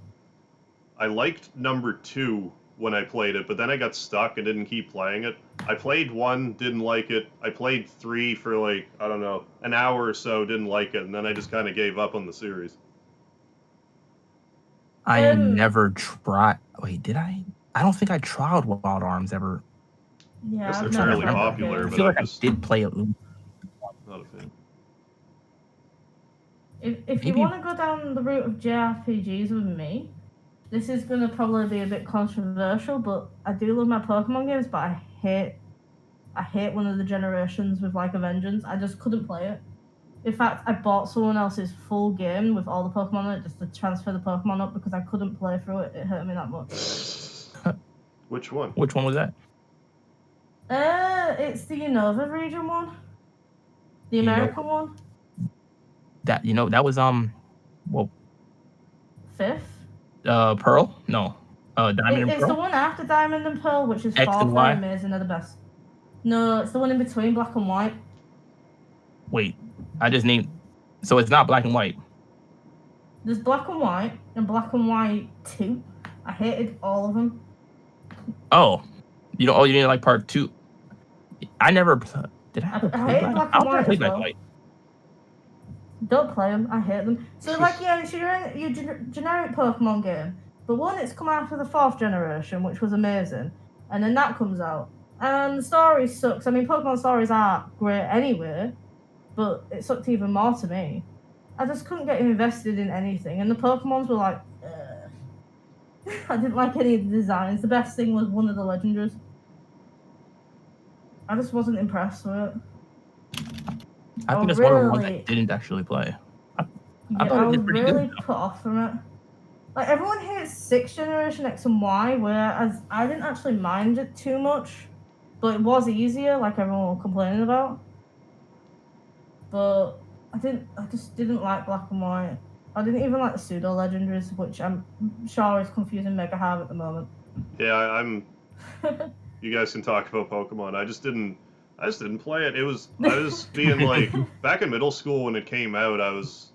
I liked number 2 when I played it, but then I got stuck and didn't keep playing it. I played 1, didn't like it. I played 3 for like, I don't know, an hour or so, didn't like it, and then I just kind of gave up on the series. I never tried. Wait, did I? I don't think I tried Wild Arms ever. Yeah, Guess I've they're never fairly played that popular, game. I but feel like I I just did play it. not a fan. If you want to go down the route of JRPGs with me, this is going to probably be a bit controversial, but I do love my Pokemon games, but I hate one of the generations with like a vengeance. I just couldn't play it. In fact, I bought someone else's full game with all the Pokemon in it just to transfer the Pokemon up because I couldn't play through it. It hurt me that much. Which one? Which one was that? It's the Unova region one. The American one. That was well, Fifth. Pearl? No. Diamond and It's Pearl? the one after Diamond and Pearl, which is X far and from Y? amazing. They're the best. No, it's the one in between Black and White. Wait, I just named. So it's not Black and White. There's Black and White and Black and White 2. I hated all of them. Oh, you didn't like part 2. I never did. I ever I play hate Black I and don't White play as Black well. and White. Don't play them. I hate them. So like your generic Pokemon game, but one it's come after the 4th generation, which was amazing, and then that comes out, and the story sucks. I mean, Pokemon stories are great anyway, but it sucked even more to me. I just couldn't get invested in anything, and the Pokemons were like, I didn't like any of the designs. The best thing was one of the legendaries. I just wasn't impressed with it. I think it's one of the ones I didn't actually play. I thought it was did pretty really good. put off from it. Like everyone hates 6th generation X and Y, whereas I didn't actually mind it too much, but it was easier, like everyone was complaining about. But I just didn't like Black and White. I didn't even like the pseudo legendaries, which I'm sure is confusing mega hard at the moment. Yeah, I'm. You guys can talk about Pokemon. I just didn't play it. I was being like back in middle school when it came out. I was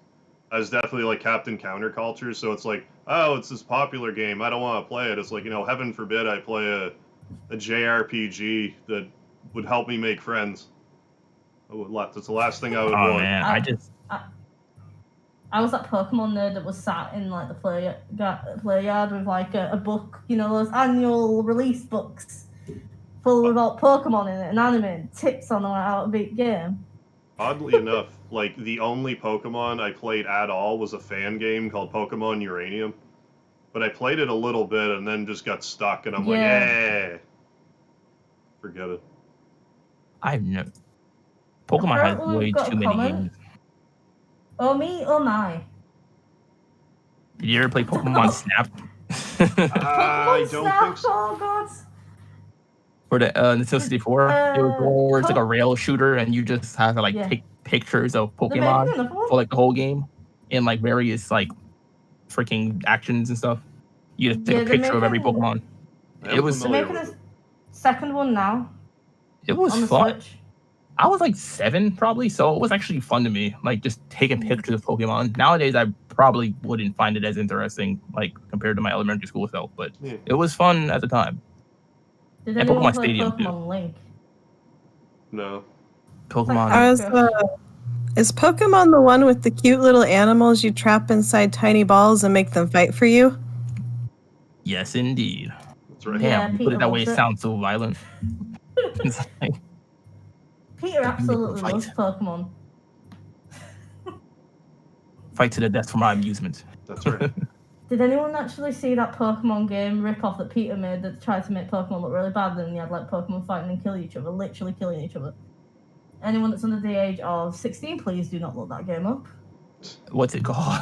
definitely like Captain Counterculture. So it's like, oh, it's this popular game. I don't want to play it. It's like, heaven forbid I play a JRPG that would help me make friends. That's the last thing I would want. Oh man, I was that Pokemon nerd that was sat in like the play yard with like a book, those annual release books full of all Pokemon in it and anime and tips on how to beat game. Oddly enough, like the only Pokemon I played at all was a fan game called Pokemon Uranium. But I played it a little bit and then just got stuck and I'm like, forget it. I've never. Pokemon has way too many games. Oh me, oh my. Did you ever play Pokemon Snap? I don't think so. Oh god. For the Nintendo 64, it was where it's like a rail shooter, and you just have to take pictures of Pokemon for like the whole game, in like various like freaking actions and stuff. You just take a picture of every Pokemon. They're making a second one now. It was fun. Switch. I was like 7 probably, so it was actually fun to me, like just taking pictures of Pokemon. Nowadays, I probably wouldn't find it as interesting, like compared to my elementary school self, but it was fun at the time. Did anyone play Pokemon Link? No. Pokemon. Is Pokemon the one with the cute little animals you trap inside tiny balls and make them fight for you? Yes, indeed. That's right. Damn, put it that way, it sounds so violent. Peter absolutely loves Pokemon. Fight to the death for my amusement. That's right. Did anyone actually see that Pokemon game rip-off that Peter made that tried to make Pokemon look really bad, and you had like Pokemon fighting and killing each other, literally killing each other? Anyone that's under the age of 16, please do not look that game up. What's it called?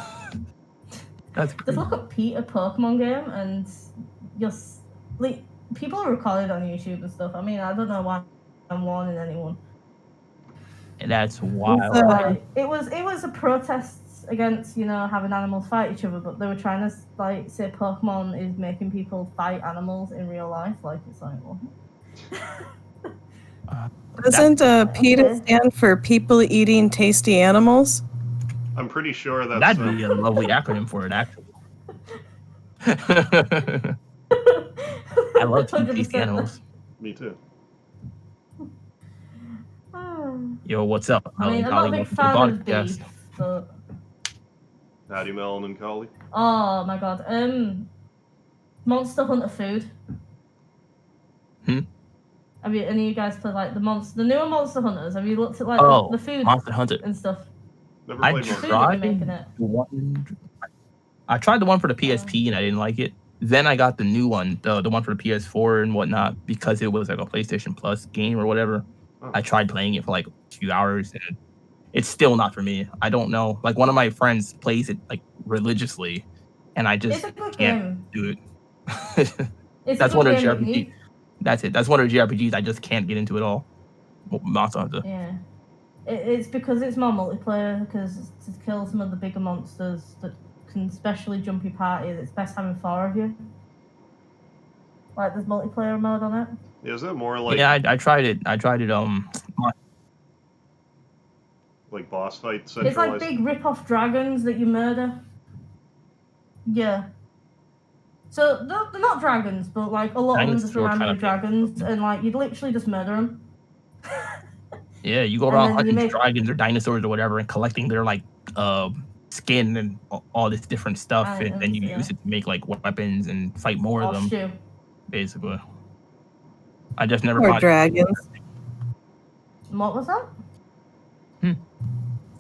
That's just look up Peter Pokemon game, and people are recorded on YouTube and stuff. I mean, I don't know why I'm warning anyone. And that's wild. It was a protest against having animals fight each other, but they were trying to say Pokemon is making people fight animals in real life. Like it's like what? Doesn't PETA stand for people eating tasty animals? I'm pretty sure that'd be a lovely acronym for it, actually. I love tasty animals. Me too. Yo, what's up? I mean, I'm not a big fan of beef, but... Howdy, Melon and Collie. Oh my god. Monster Hunter food. Have any of you guys played like the newer Monster Hunters? Have you looked at like the food Monster Hunter and stuff? Never played I tried the one for the PSP and I didn't like it. Then I got the new one, the one for the PS4 and whatnot, because it was like a PlayStation Plus game or whatever. I tried playing it for like a few hours and it's still not for me. I don't know. Like one of my friends plays it like religiously, and I just It's a good can't game. do it. It's That's a one good of the game. But JRPG. That's it. That's one of the JRPGs I just can't get into at all. Monster Hunter. Yeah. It's because it's more multiplayer, because to kill some of the bigger monsters that can especially jump your party, it's best having 4 of you. Like, there's multiplayer mode on it. Yeah, is that more like Yeah, I tried it. like boss fight It's centralized? like big rip-off dragons that you murder. Yeah. So, they're not dragons, but like a lot of them just Dinosaur remind me kind of of dragons, and like, you'd literally just murder them. Yeah, you go And around then hunting you make- dragons or dinosaurs or whatever and collecting their like skin and all this different stuff, and then you Items, use it to make like weapons and fight more of Or them. stew. Basically, I just never Or found it. dragons. What was that?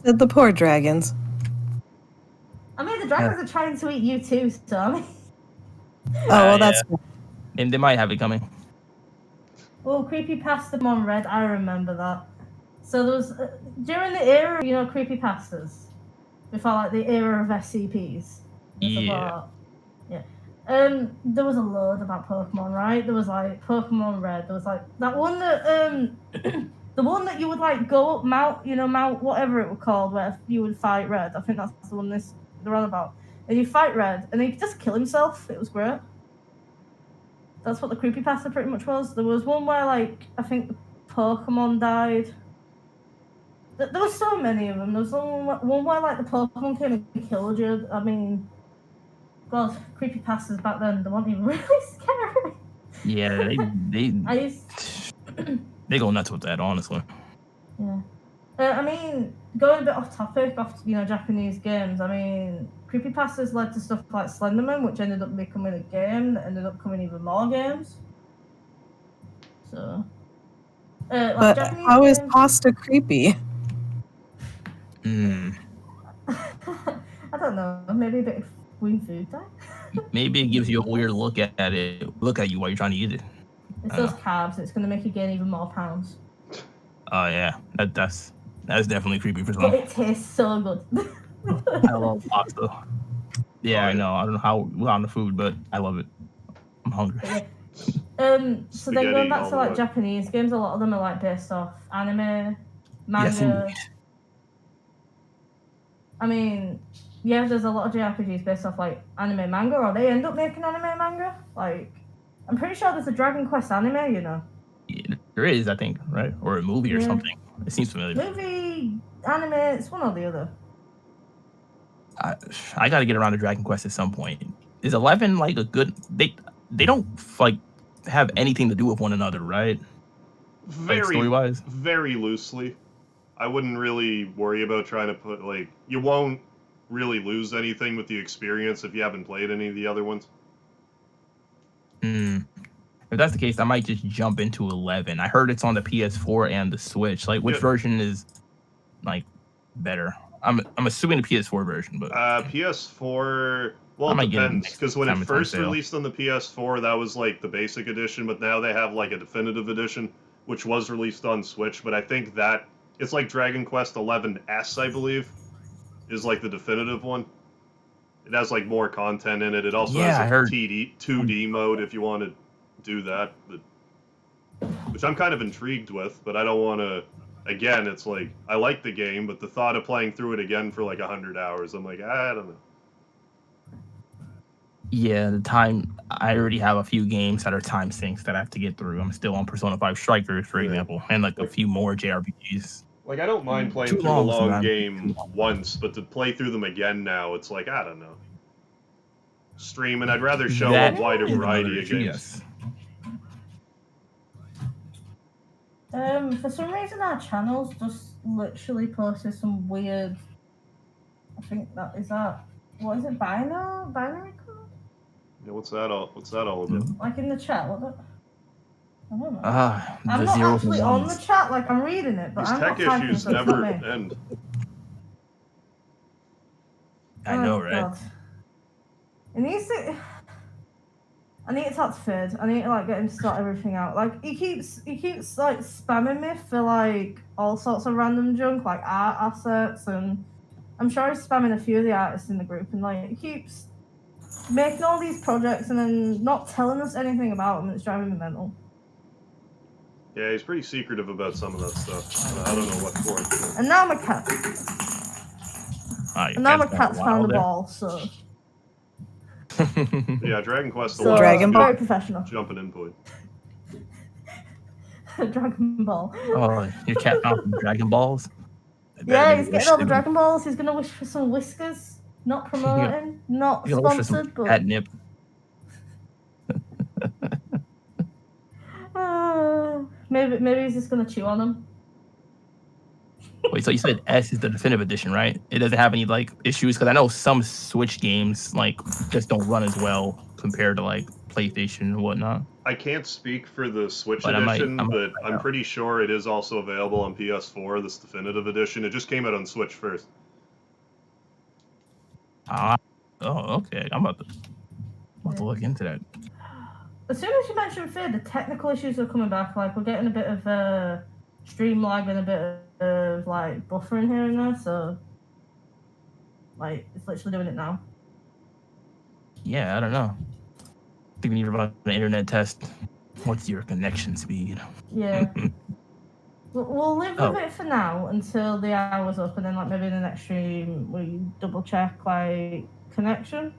Said the poor dragons. I mean, the dragons are trying to eat you too, so I mean... Oh, well, that's... And they might have it coming. Well, creepypasta Pokemon Red, I remember that. So there was during the era, you know, creepypastas, before like the era of SCPs. Yeah. There was a load about Pokemon, right? There was like Pokemon Red. There was like that one that the one that you would like go up Mount whatever it was called, where you would fight Red. I think that's the one they're on about. And you fight Red, and he could just kill himself. It was great. That's what the creepypasta pretty much was. There was one where, like, I think the Pokemon died. There was so many of them. There was one where, like, the Pokemon came and killed you. I mean, God, creepypastas back then, they weren't even really scary. Yeah, they go nuts with that, honestly. Yeah. I mean, going a bit off topic, Japanese games, I mean, creepypastas led to stuff like Slenderman, which ended up becoming a game that ended up coming even more games. So, But Japanese how is games... pasta creepy? I don't know, maybe a bit of green food there. Maybe it gives you a weird look at you while you're trying to eat it. It's those carbs, it's going to make you gain even more pounds. Oh, yeah. That's definitely creepy for some. But it tastes so good. I love pasta. Yeah, I know. I don't know how we're on the food, but I love it. I'm hungry. So then going back to like Japanese games, a lot of them are like based off anime, manga. Yes, I mean, yeah, there's a lot of JRPGs based off like anime manga, or they end up making anime manga. Like, I'm pretty sure there's a Dragon Quest anime, you know. Yeah, there is, I think, right? Or a movie or something. It seems familiar. Movie, anime, it's one or the other. I got to get around to Dragon Quest at some point. Is 11 like a good? They don't like have anything to do with one another, right? Very story-wise, very loosely. I wouldn't really worry about trying to put like you won't really lose anything with the experience if you haven't played any of the other ones. If that's the case, I might just jump into 11. I heard it's on the PS4 and the Switch. Like, which version is like better? I'm assuming the PS4 version, but PS4. Well, it depends, because when it first released on the PS4, that was like the basic edition, but now they have like a definitive edition, which was released on Switch. But I think that it's like Dragon Quest 11S, I believe, is like the definitive one. It has like more content in it. It also has a 2D mode if you want to do that, which I'm kind of intrigued with, but I don't want to. Again, it's like I like the game, but the thought of playing through it again for like 100 hours, I'm like, I don't know. Yeah, the time, I already have a few games that are time sinks that I have to get through. I'm still on Persona 5 Strikers, for example, and like a few more JRPGs. Like, I don't mind playing through a long game once, but to play through them again now, it's like, I don't know. Streaming, I'd rather show a wider variety of games. For some reason, our channels just literally posted some weird. I think that is that. What is it? Binary code? Yeah, what's that all about? Like in the chat, what? I don't know. I'm not actually on the chat. Like I'm reading it, but I'm not typing. These tech issues never end. I know, right? God. It needs to. I need to talk to Fid. I need to like get him to sort everything out. Like he keeps like spamming me for like all sorts of random junk, like art assets, and I'm sure he's spamming a few of the artists in the group, and like he keeps making all these projects and then not telling us anything about them. It's driving me mental. Yeah, he's pretty secretive about some of that stuff. I don't know what for. And now my cat. And now my cat's found a ball, so. Yeah, Dragon Quest. So, Dragon Ball. very professional. Jumping in point. Dragon Ball. Oh, your cat found some Dragon Balls? Yeah, he's getting all the Dragon Balls. He's gonna wish for some whiskers. Not promoting, not sponsored, but catnip. maybe he's just gonna chew on them. Wait, so you said S is the definitive edition, right? It doesn't have any like issues because I know some Switch games like just don't run as well compared to like PlayStation and whatnot. I can't speak for the Switch But edition, but I'm pretty sure it is also available on PS4. This definitive edition. It just came out on Switch first. Oh, okay. I'm about to look into that. As soon as you mentioned Fear, the technical issues are coming back. Like we're getting a bit of stream lag and a bit of like buffering here and there. So like it's literally doing it now. Yeah, I don't know. I think we need about an internet test. What's your connection speed? Yeah. We'll live with it for now until the hour's up, and then like maybe in the next stream we double check like connection.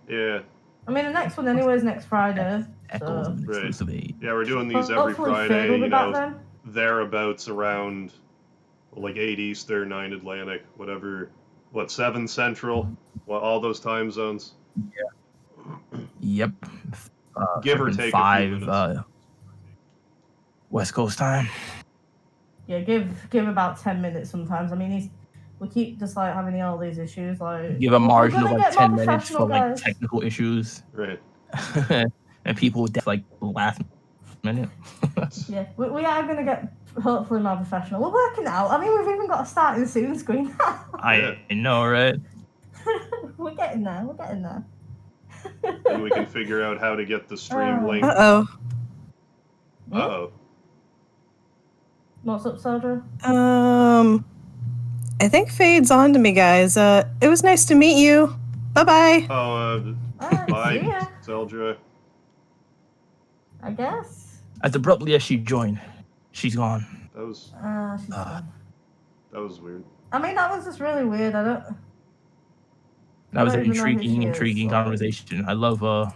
Yeah. I mean the next one anyway is next Friday. Echoes So. and exclusivity. Yeah, we're doing these every Hopefully Friday. Fade will be You back know, then. thereabouts around like 8 Eastern, 9 Atlantic, whatever. What, 7 Central? What, all those time zones? Yep. Give or take a few 5 minutes. West Coast time. Yeah, give about 10 minutes sometimes. I mean, we keep just like having all these issues. Like Give a margin of like 10 minutes professional, for like guys. technical issues. Right. And people would like the last minute. Yeah, we are gonna get hopefully more professional. We're working out. I mean, we've even got a starting soon screen. I know, right? We're getting there. We're getting there. And we can figure out how to get the stream link. Uh-oh. Uh-oh. What's up, Sandra? I think Fade's on to me, guys. It was nice to meet you. Bye-bye. Oh, Alright, see bye, ya, Zeldra. I guess. As abruptly as she joined, she's gone. That was She's gone. weird. I mean, that was just really weird. That was don't an even know who she is, intriguing so- conversation. I love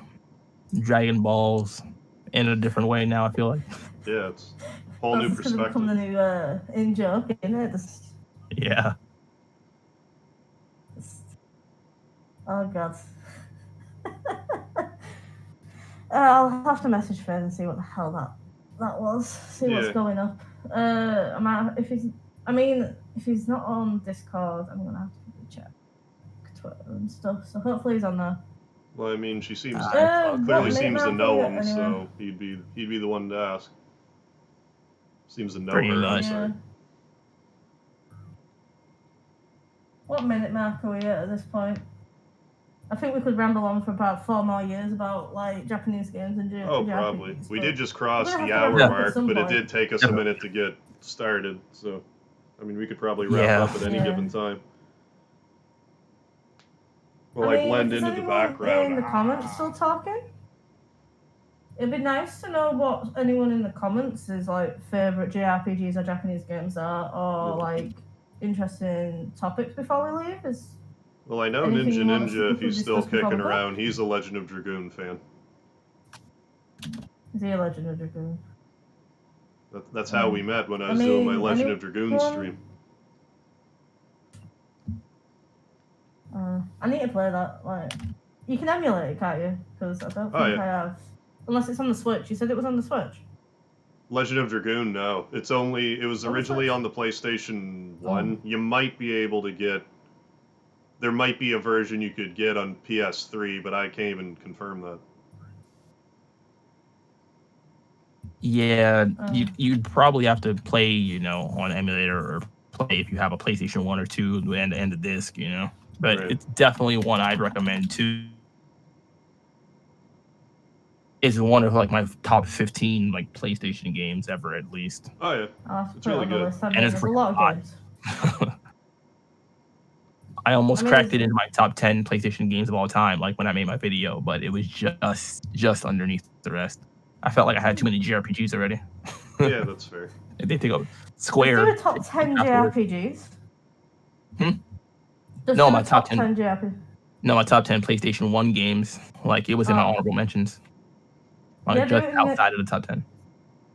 Dragon Balls in a different way now, I feel like. Yeah, it's a whole new That's just gonna become the perspective. new in-joke, isn't it? Yeah. Oh god. I'll have to message Fred and see what the hell that was. See what's Yeah. going up. If he's not on Discord, I'm gonna have to check Twitter and stuff. So hopefully he's on there. Well, I mean, she seems what clearly minute seems to mark know are him, we at so he'd be the one to ask. Seems to know Pretty her. I'm much. sorry. What minute mark are we at this point? I think we could ramble on for about 4 more years about like Japanese games and Oh, probably. JRPGs, We but- did just cross We're gonna the have to hour wrap up at mark, some but it point. did take us a minute to get started. So, I mean, we could probably wrap Yeah. up at any Yeah. given time. Well, I I mean, blend if into there's the anyone background. in the comments still talking? It'd be nice to know what anyone in the comments is like favorite JRPGs or Japanese games are, or like interesting topics before we leave. Well, I know anything Ninja you want us to Ninja, if quickly he's still discuss before kicking we go? around, he's a Legend of Dragoon fan. Is he a Legend of Dragoon? That's how we met when I I was doing my mean, Legend of Dragoon anyone- stream. I need to play that. Like, you can emulate it, can't you? Because I don't think Oh, yeah. I have. Unless it's on the Switch. You said it was on the Switch. Legend of Dragoon, no. It was On the originally Switch? on the PlayStation 1. You might be able to get... There might be a version you could get on PS3, but I can't even confirm that. Yeah, you'd probably have to play, on emulator or play if you have a PlayStation 1 or 2 and the disc, But Right. it's definitely one I'd recommend too. is one of like my top 15 like PlayStation games ever, at least. Oh yeah, I'll it's put it really on the good. list. I mean, And it's there's a freaking lot of hot. games. I almost I mean, cracked it it's- into my top 10 PlayStation games of all time, like when I made my video, but it was just underneath the rest. I felt like I had too many JRPGs already. Yeah, that's fair. They think of Let's Square. do a top 10 afterwards. JRPGs. Hmm? Just No, do my a top top 10 JRPGs. No, my top 10 PlayStation 1 games. Like, it was in my Oh. honorable mentions. Like, Yeah, just do it in outside of the top 10.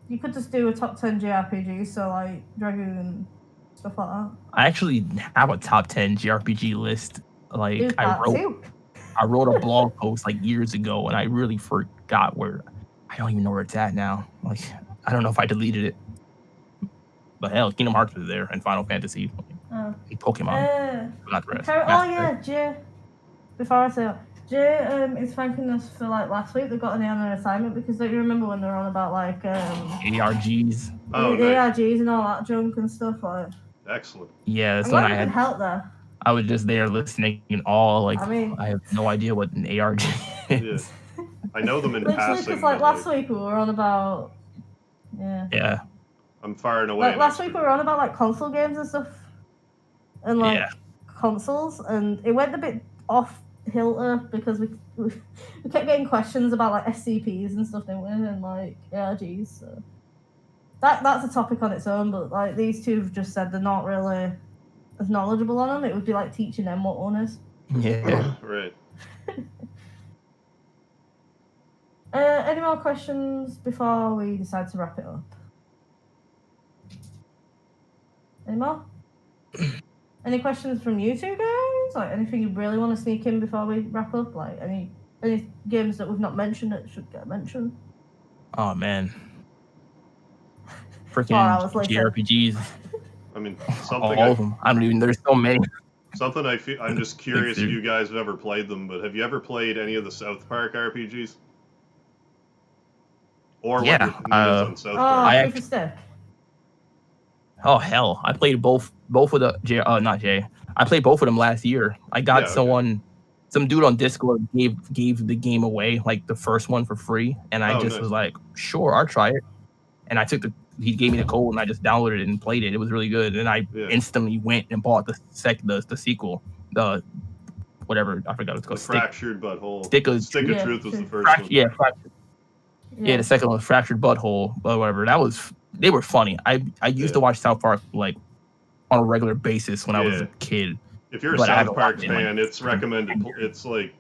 You could just do a top 10 JRPGs, so like Dragoon and stuff like that. I actually have a top 10 JRPG list. Like, Do I that wrote too. a blog post like years ago, and I really forgot where. I don't even know where it's at now. Like, I don't know if I deleted it. But hell, Kingdom Hearts was there, and Final Fantasy, Oh. and Pokemon. Not the rest. Oh Mass yeah, Effect. Jay. Before I say that, Jay is thanking us for like last week. They got an A on their assignment because don't you remember when they were on about like ARGs. Oh, the nice. ARGs and all that junk and stuff like. Excellent. Yeah, that's I'm when glad I we could had. help there. I was just there listening and all. Like, I mean- I have no idea what an ARG is. I know them in Literally, passing. because like but, last week we were on about. Yeah. Yeah. I'm far and away. Like an last week we expert. were on about like console games and stuff, and like Yeah. consoles, and it went a bit off kilter because we kept getting questions about like SCPs and stuff, didn't we? And like ARGs. So that's a topic on its own. But like these two have just said they're not really as knowledgeable on them. It would be like teaching them what one is. Yeah. Right. Any more questions before we decide to wrap it up? Any more? Any questions from you two guys? Like anything you really want to sneak in before we wrap up? Like any games that we've not mentioned that should get mentioned? Oh man. 4 Freaking hours later. JRPGs. I mean, All something. of them. I don't even. There's so many. Something I feel. I'm just curious if dude. you guys have ever played them, but have you ever played any of the South Park RPGs? Or Yeah, what your opinion is on South Oh, Park? I Proof of Stake. Oh hell. I played both of the J. Not J. I played both of them last year. I got Yeah, okay. some dude on Discord gave the game away, like the first one for free, and I Oh, just nice. was like, sure, I'll try it. And I took he gave me the code, and I just downloaded it and played it. It was really good, and I Yeah. instantly went and bought the sequel, the whatever I forgot what it's The called. Fractured Butthole. Stick of Stick of Yeah, Truth was the sure. first one. Yeah, the second one was Fractured Butthole, but whatever. They were funny. I used to watch South Park like on a regular basis when I was a Yeah. kid. If you're a But I South haven't Park watched it in, like, fan, it's recommended. 10 years. It's like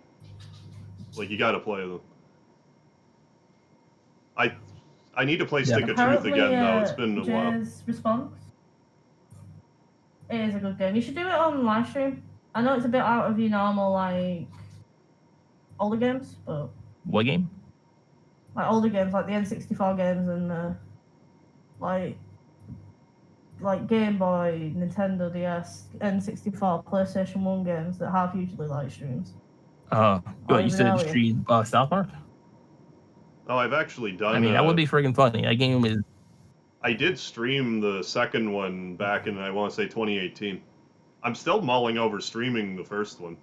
you got to play them. I need to play Stick of Truth Apparently, again though. It's been a while. Jay's response. It is a good game. You should do it on live stream. I know it's a bit out of your normal like older games, but What game? like older games like the N64 games and like Game Boy, Nintendo DS, N64, PlayStation 1 games that have usually live streams. What, you even said earlier. stream South Park? Oh, I've actually done. I mean, that would be freaking funny. That game is. I did stream the second one back in, I want to say, 2018. I'm still mulling over streaming the first one.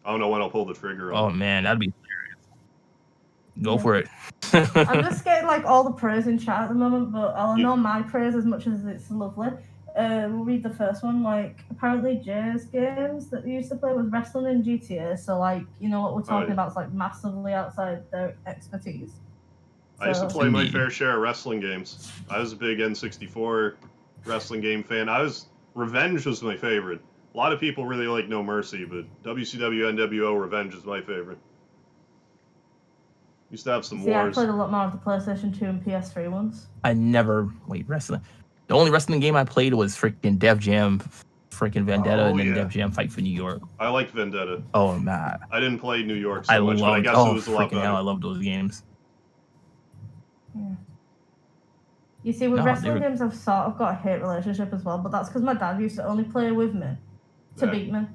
I don't know when I'll pull the trigger Oh on it. man, that'd be hilarious. Go Yeah. for it. I'm just getting like all the praise in chat at the moment, but I'll ignore my praise as much as it's lovely. We'll read the first one. Like, apparently Jay's games that we used to play was wrestling and GTA, so like, you know what we're talking yeah. about is like massively outside their expertise. I used to So- play my Indeed. fair share of wrestling games. I was a big N64 wrestling game fan. Revenge was my favorite. A lot of people really like No Mercy, but WCW NWO Revenge is my favorite. Used to have some See, I wars. played a lot more of the PlayStation 2 and PS3 ones. I never wrestling. The only wrestling game I played was freaking Def Jam, freaking Vendetta, Oh, and then yeah. Def Jam Fight for New York. I liked Vendetta. Oh man, I didn't play New York so I much, but I loved. guess Oh it was a lot freaking hell, I better. love those games. Yeah. You see, with No, they wrestling were- games, I've sort of got a hate relationship as well, but that's because my dad used to only play with me to Yeah. beat me.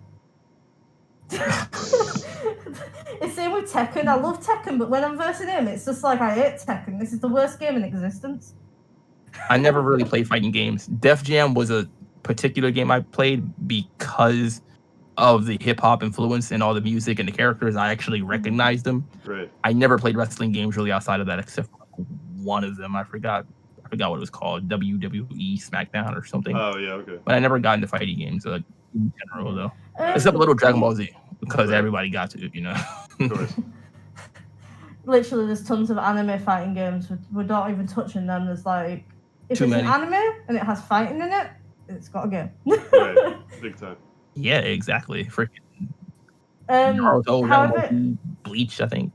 It's same with Tekken. I love Tekken, but when I'm versing him, it's just like I hate Tekken. This is the worst game in existence. I never really played fighting games. Def Jam was a particular game I played because of the hip hop influence and all the music and the characters, I actually recognized them. Right. I never played wrestling games really outside of that, except for one of them. I forgot what it was called, WWE SmackDown or something. Oh yeah, okay. But I never got into fighting games like in general though, except a little Dragon Ball Z because Right. everybody got to, you know. Of course. Literally, there's tons of anime fighting games. We're not even touching them. There's like, if Too it's many. an anime and it has fighting in it, it's got a game. Right. Big time. Yeah, exactly. Freaking Naruto, Dragon however, Ball Z, Bleach, I think.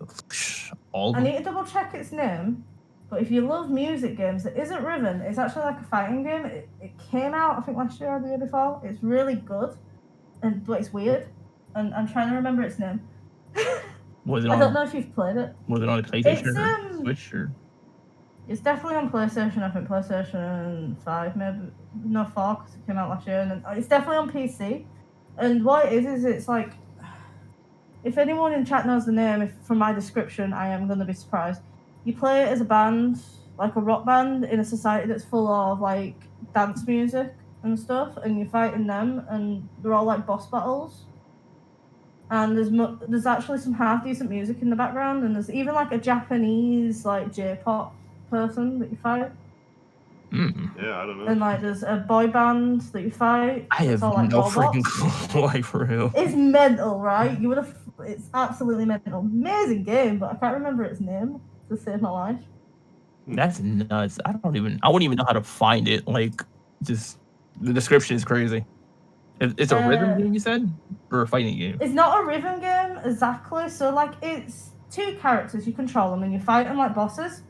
All of I them. need to double check its name. But if you love music games, it isn't Riven. It's actually like a fighting game. It came out, I think, last year or the year before. It's really good, but it's weird. And I'm trying to remember its name. Was it I on? don't know if you've played it. Was it on the PlayStation It's, or Switch or? It's definitely on PlayStation. I think PlayStation 5, maybe no 4 because it came out last year. And it's definitely on PC. And what it is it's like, if anyone in chat knows the name, from my description, I am going to be surprised. You play it as a band, like a rock band, in a society that's full of like dance music and stuff, and you're fighting them, and they're all like boss battles. And there's actually some half decent music in the background, and there's even like a Japanese like J-pop person that you fight, Yeah, I don't know. and like there's a boy band that you fight. I have It's all, like, no robots. freaking clue, like for real. It's mental, right? You would have. It's absolutely mental. Amazing game, but I can't remember its name to save my life. That's nuts. I wouldn't even know how to find it. Like, just the description is crazy. It's a rhythm game, you said, or a fighting game? It's not a rhythm game exactly. So like, it's two characters. You control them, and you fight them like bosses.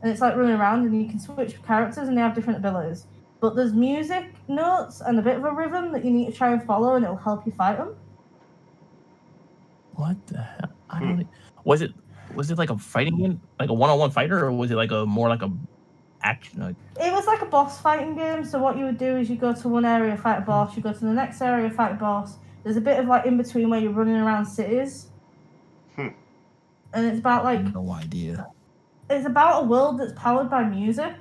And it's like running around, and you can switch characters, and they have different abilities. But there's music notes and a bit of a rhythm that you need to try and follow, and it'll help you fight them. What the hell? I don't. Was it like a fighting game, like a one-on-one fighter, or was it like more like a action? Like, It was like a boss fighting game. So what you would do is you go to one area, fight a boss. You go to the next area, fight a boss. There's a bit of like in between where you're running around cities. And it's about like, no idea. it's about a world that's powered by music.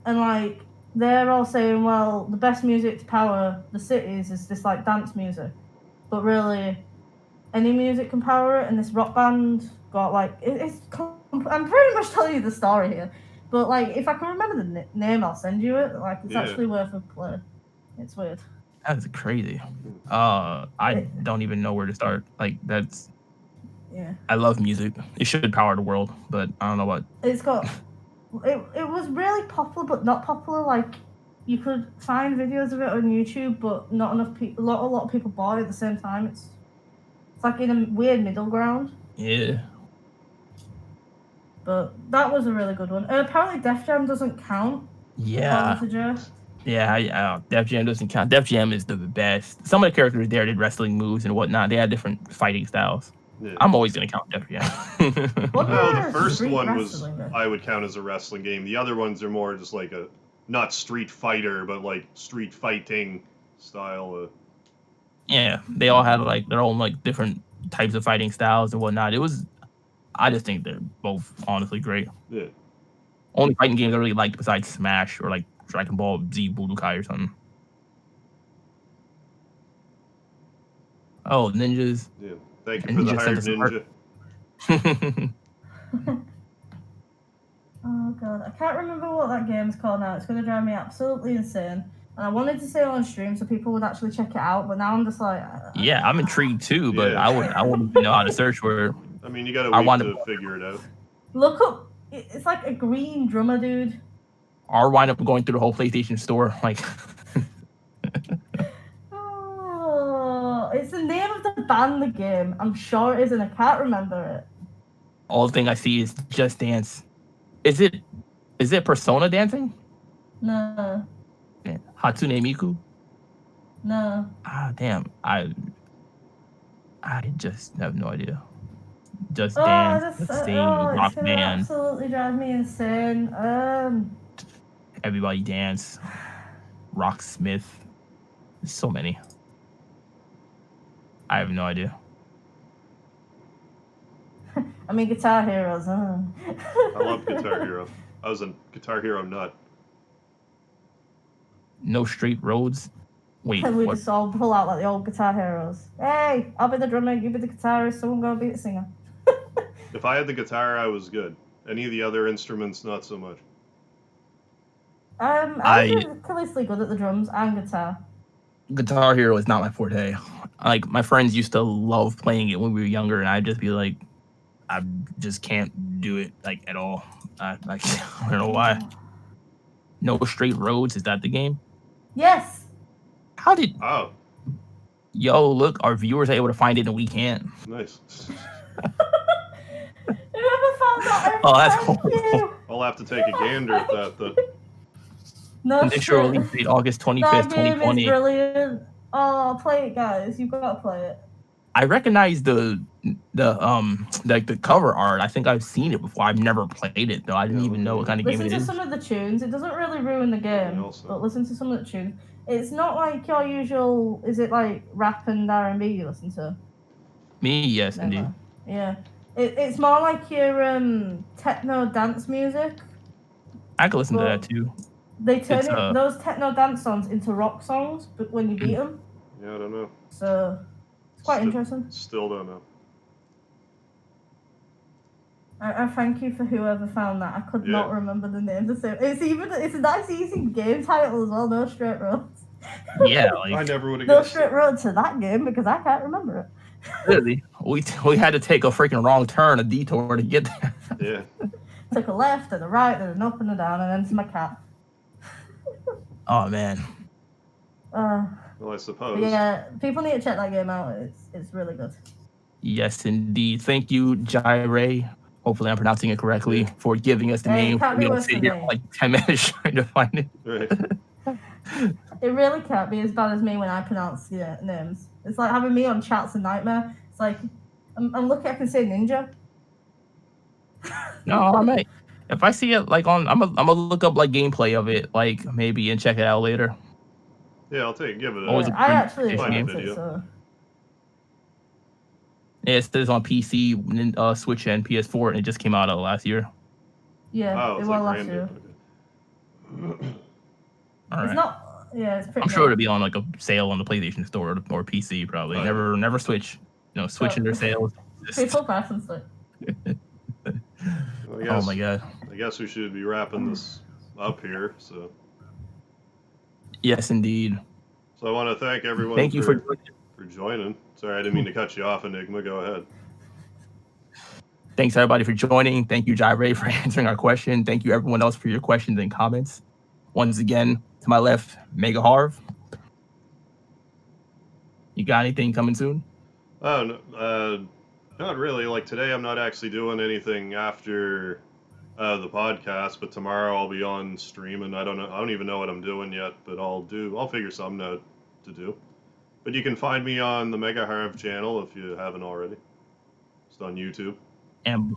And like, they're all saying, well, the best music to power the cities is this like dance music. But really, any music can power it. And this rock band got like, I'm pretty much telling you the story here. But like, if I can remember the name, I'll send you it. Like, it's actually worth a play. It's weird. That's crazy. I don't even know where to start. Like, that's. Yeah. I love music. It should power the world, but I don't know what. It's got. It was really popular, but not popular. Like, you could find videos of it on YouTube, but not enough people. A lot of people bought it at the same time. It's like in a weird middle ground. Yeah. But that was a really good one. Apparently, Def Jam doesn't count. Yeah. Yeah, Def Jam doesn't count. Def Jam is the best. Some of the characters there did wrestling moves and whatnot. They had different fighting styles. Yeah. I'm always gonna count Def Jam. The first Street one was wrestling, then? I would count as a wrestling game. The other ones are more just like a not Street Fighter, but like street fighting style. Yeah, they all had like their own like different types of fighting styles and whatnot. I just think they're both honestly great. Yeah. Only fighting games I really liked besides Smash or like Dragon Ball Z Budokai or something. Oh, ninjas. Yeah. Thank you And for he the just hired sent us ninja. Oh god, I can't remember what that game's called now. It's gonna drive me absolutely insane. And I wanted to say it on stream so people would actually check it out, but now I'm just like. Yeah, I'm intrigued too, but Yeah. I wouldn't even know how to search for it. I mean, you gotta I wait wanna- to figure it out. Look up. It's like a green drummer dude. Or wind up going through the whole PlayStation store. Like, Oh, it's the name of the band, the game. I'm sure it is, and I can't remember it. all thing I see is Just Dance. Is it Persona dancing? No, Yeah. Hatsune Miku? no. Ah, damn. I just have no idea. Just Oh, Dance, this, let's sing, oh, rock it's gonna band, absolutely drive me insane. everybody dance, Rocksmith. There's so many. I have no idea. I mean, Guitar Heroes. I love Guitar Hero. I was a Guitar Hero nut. No Straight Roads. Wait, And we what? just all pull out like the old Guitar Heroes. Hey, I'll be the drummer, you be the guitarist, someone go be the singer. If I had the guitar, I was good. Any of the other instruments, not so much. I'm I ridiculously good at the drums and guitar. Guitar Hero is not my forte. Like my friends used to love playing it when we were younger, and I'd just be like, I just can't do it like at all. I don't know why. No Straight Roads, is that the game? Yes. How did Oh, look, our viewers are able to find it and we can't. nice. Whoever found that, Oh, that's thank horrible. you. I'll have to take a gander at that. Then. No Initial shit. release date August 25th, That game is 2020. brilliant. Oh, play it, guys. You've got to play it. I recognize the cover art. I think I've seen it before. I've never played it though. I didn't even know what kind of game Listen it to is. some of the tunes. It doesn't really ruin the game, also. but listen to some of the tunes. It's not like your usual. Is it like rap and R&B you listen to? Me, yes, Never. indeed. Yeah. It's more like your techno dance music. I could listen to Well, that too. They turn It's, those techno dance songs into rock songs, but when you beat them, Yeah, I don't know. so it's quite interesting. Still don't know. I thank you for whoever found that. I could Yeah. not remember the name. It's a nice easy game title as well. No straight roads. Yeah, I like never would have No guessed. straight road to that game because I can't remember it. really, we had to take a freaking wrong turn, a detour to get there. Yeah. Took a left and a right and an up and a down and then to my cat. Oh man, Uh, Well, I but suppose. yeah, people need to check that game out. It's really good. yes, indeed. Thank you, Jire. Hopefully, I'm pronouncing it correctly for giving us the Hey, it name. can't We be don't worse sit than here me. for like 10 minutes trying to find it. Right. It really can't be as bad as me when I pronounce names. It's like having me on chat's a nightmare. It's like I'm lucky I can say ninja. No, I might. If I see it like on, I'm gonna look up like gameplay of it, like maybe, and check it out later. Yeah, I'll give it Always a. a I pretty actually nice liked game. it, so Yeah, it says on PC, Switch, and PS4, and it just came out last year. yeah, Oh, it it's was like last brand year. new. Okay. All It's right. not. Yeah, it's pretty. I'm sure it'll be on like a sale on the PlayStation Store or PC probably. Oh, yeah. Never Switch. Switching their sales. People preference it. Well, Oh my god. I guess we should be wrapping this up here. So Yes, indeed. I want to thank everyone Thank you for for joining. Sorry, I didn't mean to cut you off, Enigma. Go ahead. Thanks everybody for joining. Thank you, Jire, for answering our question. Thank you everyone else for your questions and comments. Once again, to my left, Mega Harv. You got anything coming soon? Oh, no, not really. Like today, I'm not actually doing anything after the podcast, but tomorrow I'll be on stream, and I don't even know what I'm doing yet, but I'll figure something out to do. But you can find me on the Mega Harv channel if you haven't already. Just on YouTube. And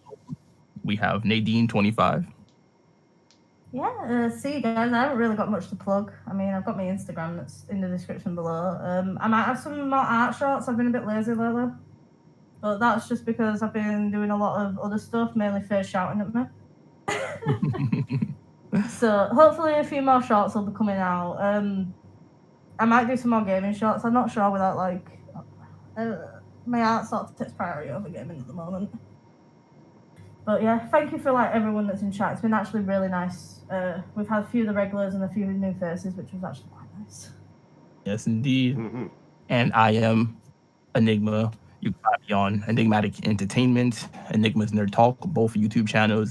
we have Nadine25. Yeah, see guys, I haven't really got much to plug. I mean, I've got my Instagram that's in the description below. I might have some more art shorts. I've been a bit lazy lately. But that's just because I've been doing a lot of other stuff, mainly Faye shouting at me. So hopefully a few more shorts will be coming out. I might do some more gaming shorts. I'm not sure without my art sort of takes priority over gaming at the moment. But yeah, thank you for everyone that's in chat. It's been actually really nice. We've had a few of the regulars and a few new faces, which was actually quite nice. Yes, indeed. Mm-hmm. And I am Enigma. You can find me on Enigmatic Entertainment, Enigma's Nerd Talk, both YouTube channels.